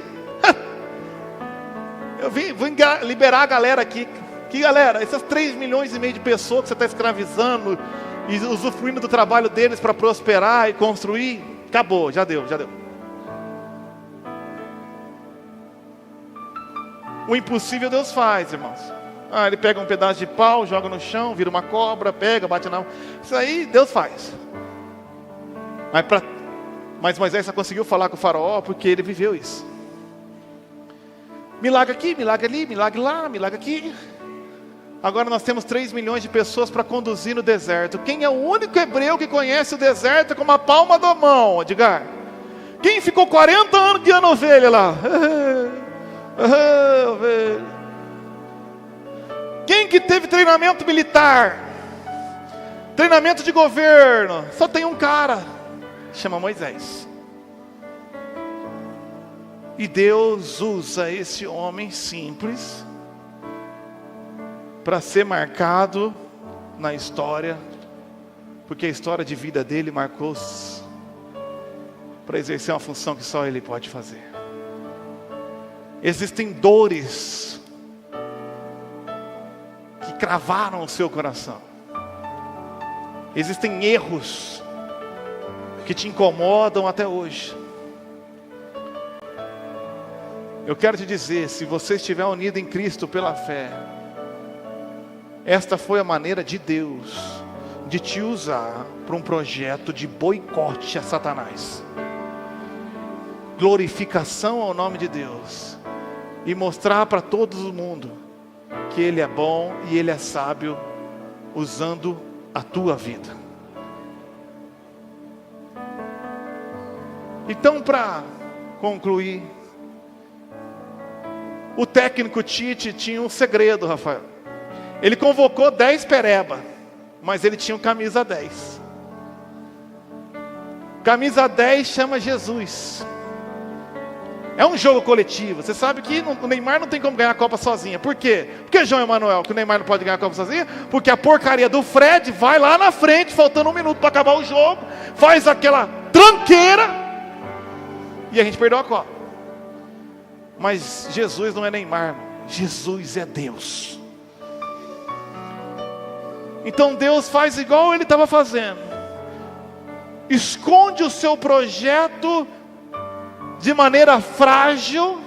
A: Eu vou liberar a galera aqui. Que galera? Essas 3,5 milhões de pessoas que você está escravizando e usufruindo do trabalho deles para prosperar e construir. Acabou, já deu. O impossível Deus faz, irmãos. Ele pega um pedaço de pau, joga no chão, vira uma cobra, pega, bate na... Isso aí Deus faz. Mas Moisés só conseguiu falar com o faraó porque ele viveu isso. Milagre aqui, milagre ali, milagre lá, milagre aqui. Agora nós temos 3 milhões de pessoas para conduzir no deserto. Quem é o único hebreu que conhece o deserto com uma palma da mão, Edgar? Quem ficou 40 anos guiando ovelha lá? Ovelha. Quem que teve treinamento militar? Treinamento de governo? Só tem um cara, chama Moisés. E Deus usa esse homem simples para ser marcado na história, porque a história de vida dele marcou-se para exercer uma função que só ele pode fazer. Existem dores que cravaram o seu coração. Existem erros que te incomodam até hoje. Eu quero te dizer, se você estiver unido em Cristo pela fé, esta foi a maneira de Deus de te usar para um projeto de boicote a Satanás, glorificação ao nome de Deus, e mostrar para todo mundo que Ele é bom e Ele é sábio, usando a tua vida. Então, para concluir, o técnico Tite tinha um segredo, Rafael. Ele convocou 10 pereba, mas ele tinha um camisa 10. Camisa 10 chama Jesus. É um jogo coletivo. Você sabe que o Neymar não tem como ganhar a Copa sozinho. Por quê? Por que, João Emanuel, que o Neymar não pode ganhar a Copa sozinho? Porque a porcaria do Fred vai lá na frente, faltando 1 minuto para acabar o jogo, faz aquela tranqueira e a gente perdeu a Copa. Mas Jesus não é Neymar, irmão. Jesus é Deus. Então Deus faz igual ele estava fazendo. Esconde o seu projeto de maneira frágil,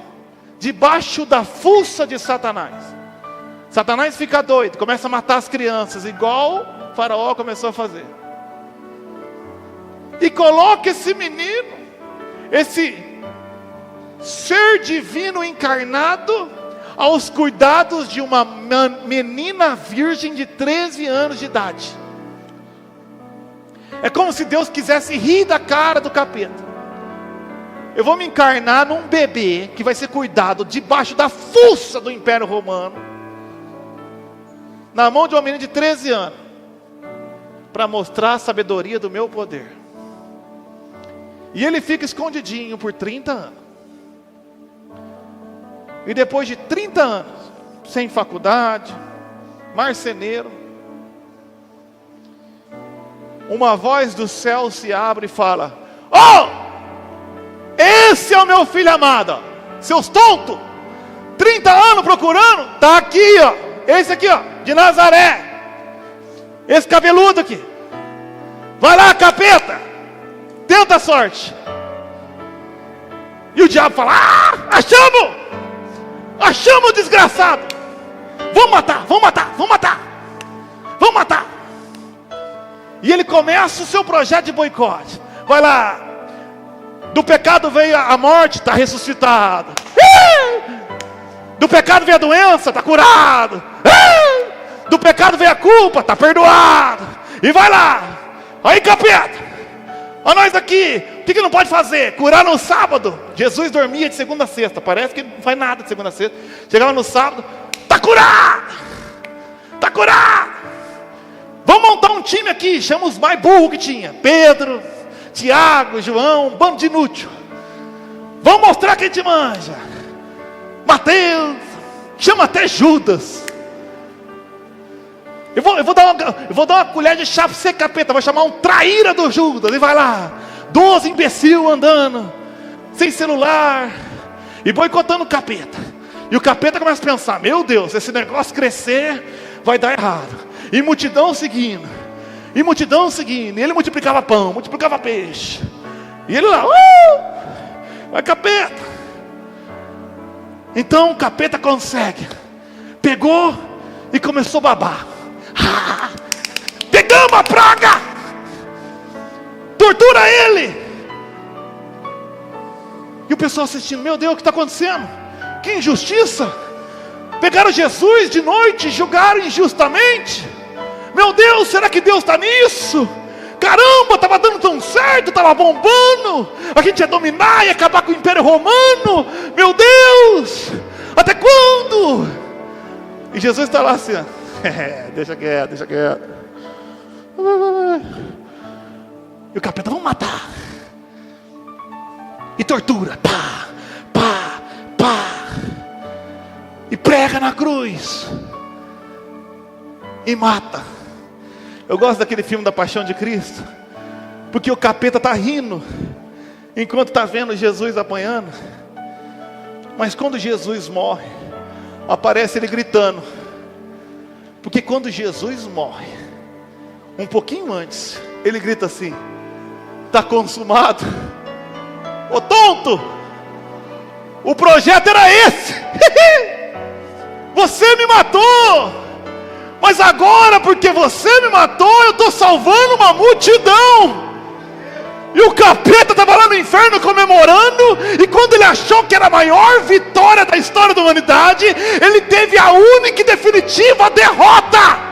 A: debaixo da fuça de Satanás. Satanás fica doido, começa a matar as crianças, igual o Faraó começou a fazer. E coloca esse menino, esse ser divino encarnado, aos cuidados de uma menina virgem de 13 anos de idade. É como se Deus quisesse rir da cara do capeta. Eu vou me encarnar num bebê que vai ser cuidado debaixo da fuça do Império Romano, na mão de uma menina de 13 anos, para mostrar a sabedoria do meu poder. E ele fica escondidinho por 30 anos. E depois de 30 anos, sem faculdade, marceneiro, uma voz do céu se abre e fala: "Oh! Esse é o meu filho amado, ó. Seus tontos, 30 anos procurando, está aqui, ó. Esse aqui, ó, de Nazaré, esse cabeludo aqui. Vai lá, capeta, tenta a sorte." E o diabo fala: achamos o desgraçado, vamos matar. E ele começa o seu projeto de boicote. Vai lá. Do pecado veio a morte, está ressuscitado. Do pecado veio a doença, está curado. Do pecado veio a culpa, está perdoado. E vai lá. Aí, capeta, olha nós aqui. O que não pode fazer? Curar no sábado. Jesus dormia de segunda a sexta. Parece que não faz nada de segunda a sexta. Chegava no sábado, está curado. Está curado. Vamos montar um time aqui. Chama os mais burros que tinha: Pedro, Tiago, João, um bando de inútil. Vamos mostrar quem te manja. Mateus, chama até Judas. Eu vou dar uma colher de chá para você, capeta. Vou chamar um traíra do Judas. E vai lá, 12 imbecil andando, sem celular, e boicotando o capeta. E o capeta começa a pensar: meu Deus, esse negócio crescer vai dar errado. E multidão seguindo. E ele multiplicava pão, multiplicava peixe. E ele lá, vai capeta. Então o capeta consegue. Pegou e começou a babar. Pegamos a praga. Tortura ele. E o pessoal assistindo: meu Deus, o que está acontecendo? Que injustiça. Pegaram Jesus de noite, julgaram injustamente. Meu Deus, será que Deus está nisso? Caramba, estava dando tão certo, estava bombando. A gente ia dominar e acabar com o Império Romano. Meu Deus, até quando? E Jesus está lá assim, ó. Deixa quieto. E o capeta: vamos matar. E tortura, pá. E prega na cruz. E mata. Eu gosto daquele filme da Paixão de Cristo, porque o capeta está rindo enquanto está vendo Jesus apanhando. Mas quando Jesus morre, aparece ele gritando. Porque quando Jesus morre, um pouquinho antes, ele grita assim: está consumado. Ô tonto, o projeto era esse. Você me matou. Mas agora, porque você me matou, eu estou salvando uma multidão. E o capeta estava lá no inferno comemorando. E quando ele achou que era a maior vitória da história da humanidade, ele teve a única e definitiva derrota.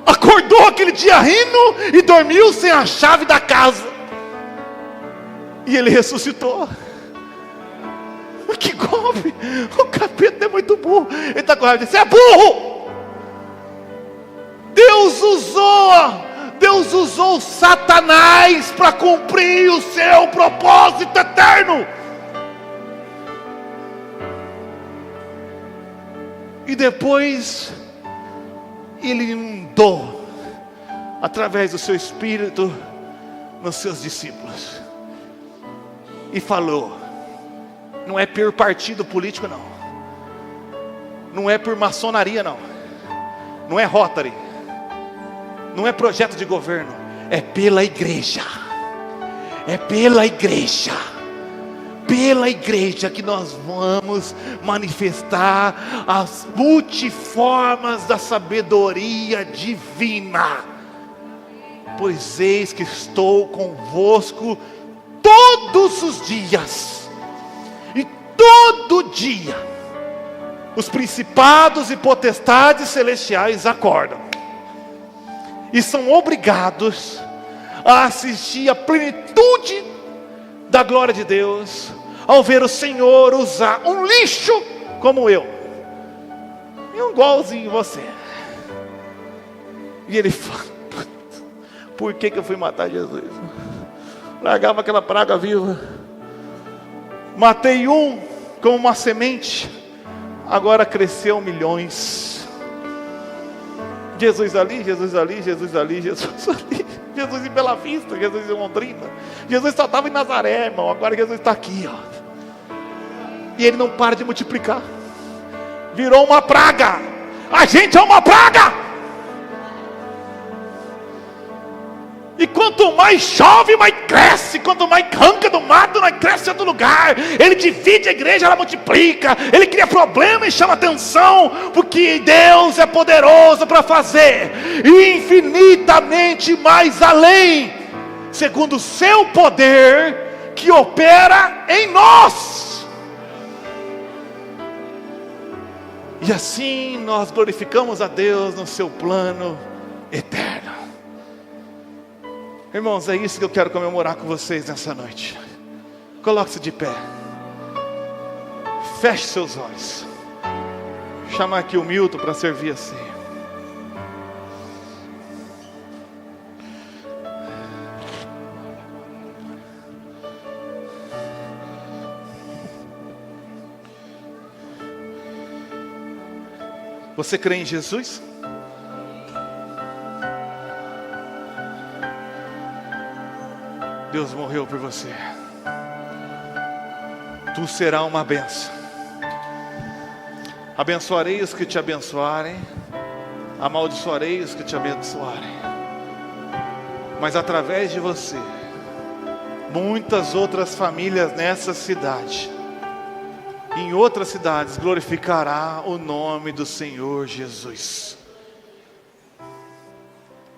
A: Acordou aquele dia rindo e dormiu sem a chave da casa. E ele ressuscitou. Que golpe! O capeta é muito burro. Ele está com raiva e diz: você é burro! Deus usou Deus usou Satanás para cumprir o seu propósito eterno. E depois Ele inundou, através do seu Espírito, nos seus discípulos. E falou: não é por partido político não. Não é por maçonaria não. Não é Rotary. Não é projeto de governo. É pela igreja. É pela igreja. Pela igreja que nós vamos manifestar as multiformas da sabedoria divina. Pois eis que estou convosco todos os dias. E todo dia os principados e potestades celestiais acordam e são obrigados a assistir à plenitude da glória de Deus, ao ver o Senhor usar um lixo como eu, e um igualzinho você. E ele fala: por que eu fui matar Jesus? Largava aquela praga viva. Matei um como uma semente, agora cresceu milhões. Jesus ali, Jesus ali, Jesus ali, Jesus ali. Jesus em Bela Vista, Jesus em Londrina. Jesus só estava em Nazaré, irmão. Agora Jesus está aqui, ó. E Ele não para de multiplicar. Virou uma praga. A gente é uma praga. E quanto mais chove, mais cresce. Quanto mais arranca do mato, mais cresce em outro lugar. Ele divide a igreja, ela multiplica. Ele cria problema e chama atenção, porque Deus é poderoso para fazer infinitamente mais além, segundo o seu poder que opera em nós. E assim nós glorificamos a Deus no seu plano eterno. Irmãos, é isso que eu quero comemorar com vocês nessa noite. Coloque-se de pé. Feche seus olhos. Vou chamar aqui o Milton para servir a ceia. Você crê em Jesus? Deus morreu por você. Tu serás uma bênção. Abençoarei os que te abençoarem, amaldiçoarei os que te abençoarem. Mas através de você, muitas outras famílias nessa cidade, em outras cidades, glorificará o nome do Senhor Jesus.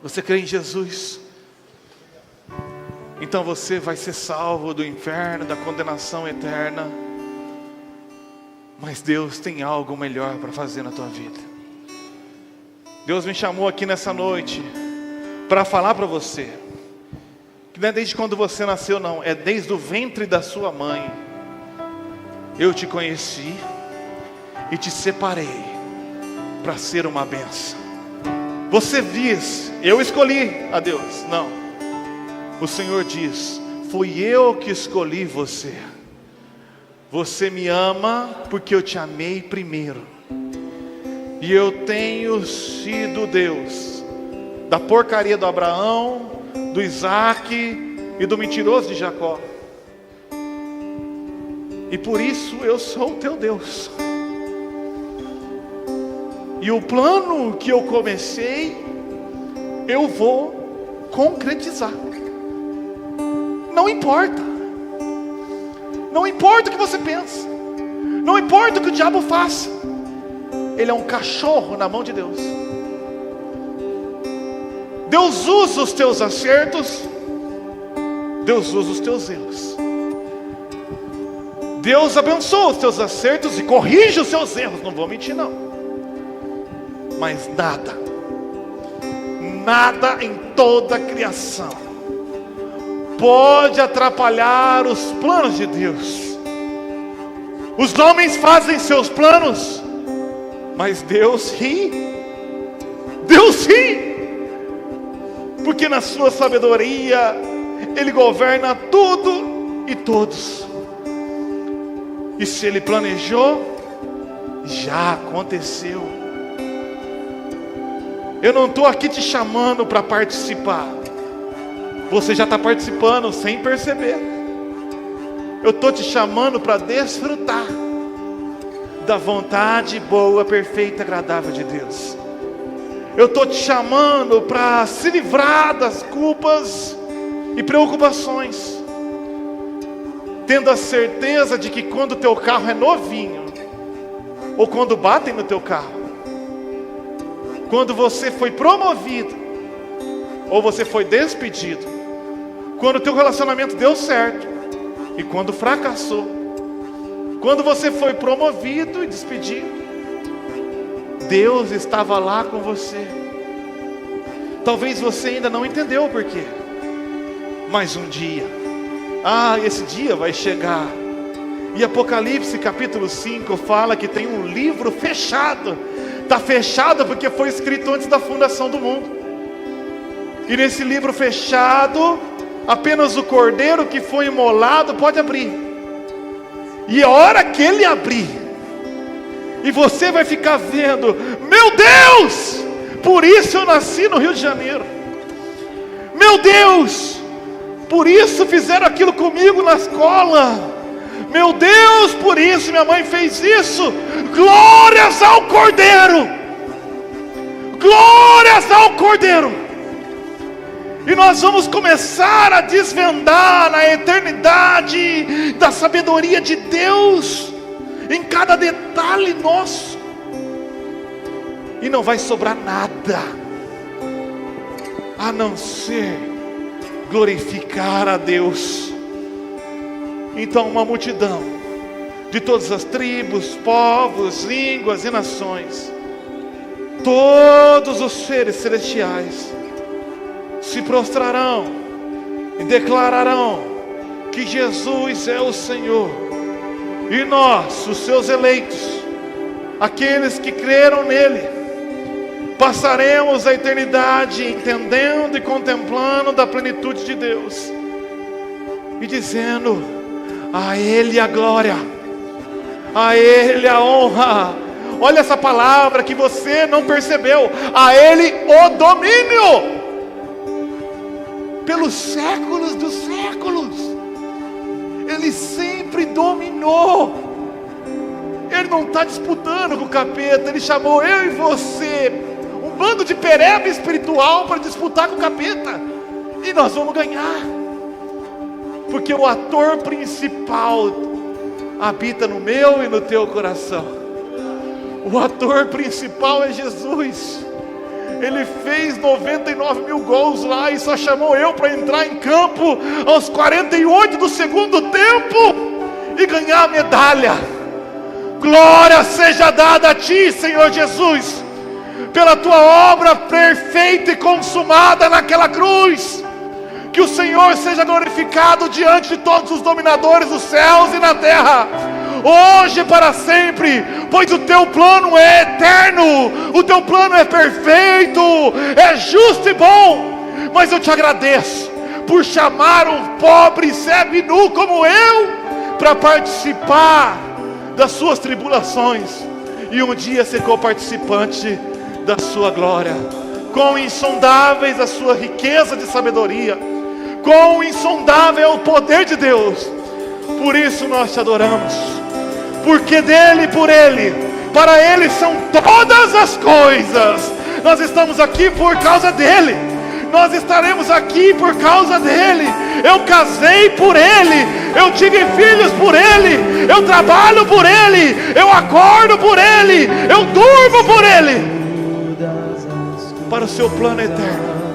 A: Você crê em Jesus? Então você vai ser salvo do inferno, da condenação eterna. Mas Deus tem algo melhor para fazer na tua vida. Deus me chamou aqui nessa noite para falar para você que não é desde quando você nasceu não, é desde o ventre da sua mãe. Eu te conheci e te separei para ser uma bênção. Você diz: eu escolhi a Deus. Não. O Senhor diz: fui eu que escolhi você. Você me ama porque eu te amei primeiro. E eu tenho sido Deus da porcaria do Abraão, do Isaac e do mentiroso de Jacó. E por isso eu sou o teu Deus. E o plano que eu comecei, eu vou concretizar. Não importa. Não importa o que você pensa. Não importa o que o diabo faça. Ele é um cachorro na mão de Deus. Deus usa os teus acertos. Deus usa os teus erros. Deus abençoa os teus acertos e corrige os seus erros. Não vou mentir não. Mas nada em toda a criação pode atrapalhar os planos de Deus. Os homens fazem seus planos, mas Deus ri. Deus ri, porque na sua sabedoria Ele governa tudo e todos. E se Ele planejou, já aconteceu. Eu não estou aqui te chamando para participar. Você já está participando sem perceber. Eu estou te chamando para desfrutar da vontade boa, perfeita, agradável de Deus. Eu estou te chamando para se livrar das culpas e preocupações, tendo a certeza de que quando o teu carro é novinho, ou quando batem no teu carro, quando você foi promovido, ou você foi despedido, quando o teu relacionamento deu certo, e quando fracassou, quando você foi promovido e despedido, Deus estava lá com você. Talvez você ainda não entendeu o porquê, mas um dia, esse dia vai chegar. E Apocalipse capítulo 5 fala que tem um livro fechado. Está fechado porque foi escrito antes da fundação do mundo. E nesse livro fechado, apenas o cordeiro que foi imolado pode abrir. E a hora que ele abrir, e você vai ficar vendo, meu Deus, por isso eu nasci no Rio de Janeiro. Meu Deus, por isso fizeram aquilo comigo na escola. Meu Deus, por isso minha mãe fez isso. Glórias ao Cordeiro. Glórias ao Cordeiro. E nós vamos começar a desvendar na eternidade da sabedoria de Deus, em cada detalhe nosso. E não vai sobrar nada, a não ser glorificar a Deus. Então uma multidão de todas as tribos, povos, línguas e nações, todos os seres celestiais, se prostrarão e declararão que Jesus é o Senhor. E nós, os seus eleitos, aqueles que creram nele, passaremos a eternidade entendendo e contemplando da plenitude de Deus, e dizendo: a Ele a glória, a Ele a honra. Olha essa palavra que você não percebeu: a Ele o domínio, pelos séculos dos séculos. Ele sempre dominou. Ele não está disputando com o capeta. Ele chamou eu e você, um bando de pereba espiritual, para disputar com o capeta. E nós vamos ganhar, porque o ator principal habita no meu e no teu coração. O ator principal é Jesus. Ele fez 99 mil gols lá e só chamou eu para entrar em campo aos 48 do segundo tempo e ganhar a medalha. Glória seja dada a ti, Senhor Jesus, pela tua obra perfeita e consumada naquela cruz. Que o Senhor seja glorificado diante de todos os dominadores dos céus e na terra, hoje e para sempre, pois o teu plano é eterno, o teu plano é perfeito, é justo e bom. Mas eu te agradeço por chamar um pobre cego e nu como eu para participar das suas tribulações e um dia ser co-participante da sua glória. Quão insondáveis a sua riqueza de sabedoria, quão insondável é o poder de Deus. Por isso nós te adoramos, porque dele e por ele, para ele são todas as coisas. Nós estamos aqui por causa dele, nós estaremos aqui por causa dele. Eu casei por ele, eu tive filhos por ele, eu trabalho por ele, eu acordo por ele, eu durmo por ele, para o seu plano eterno.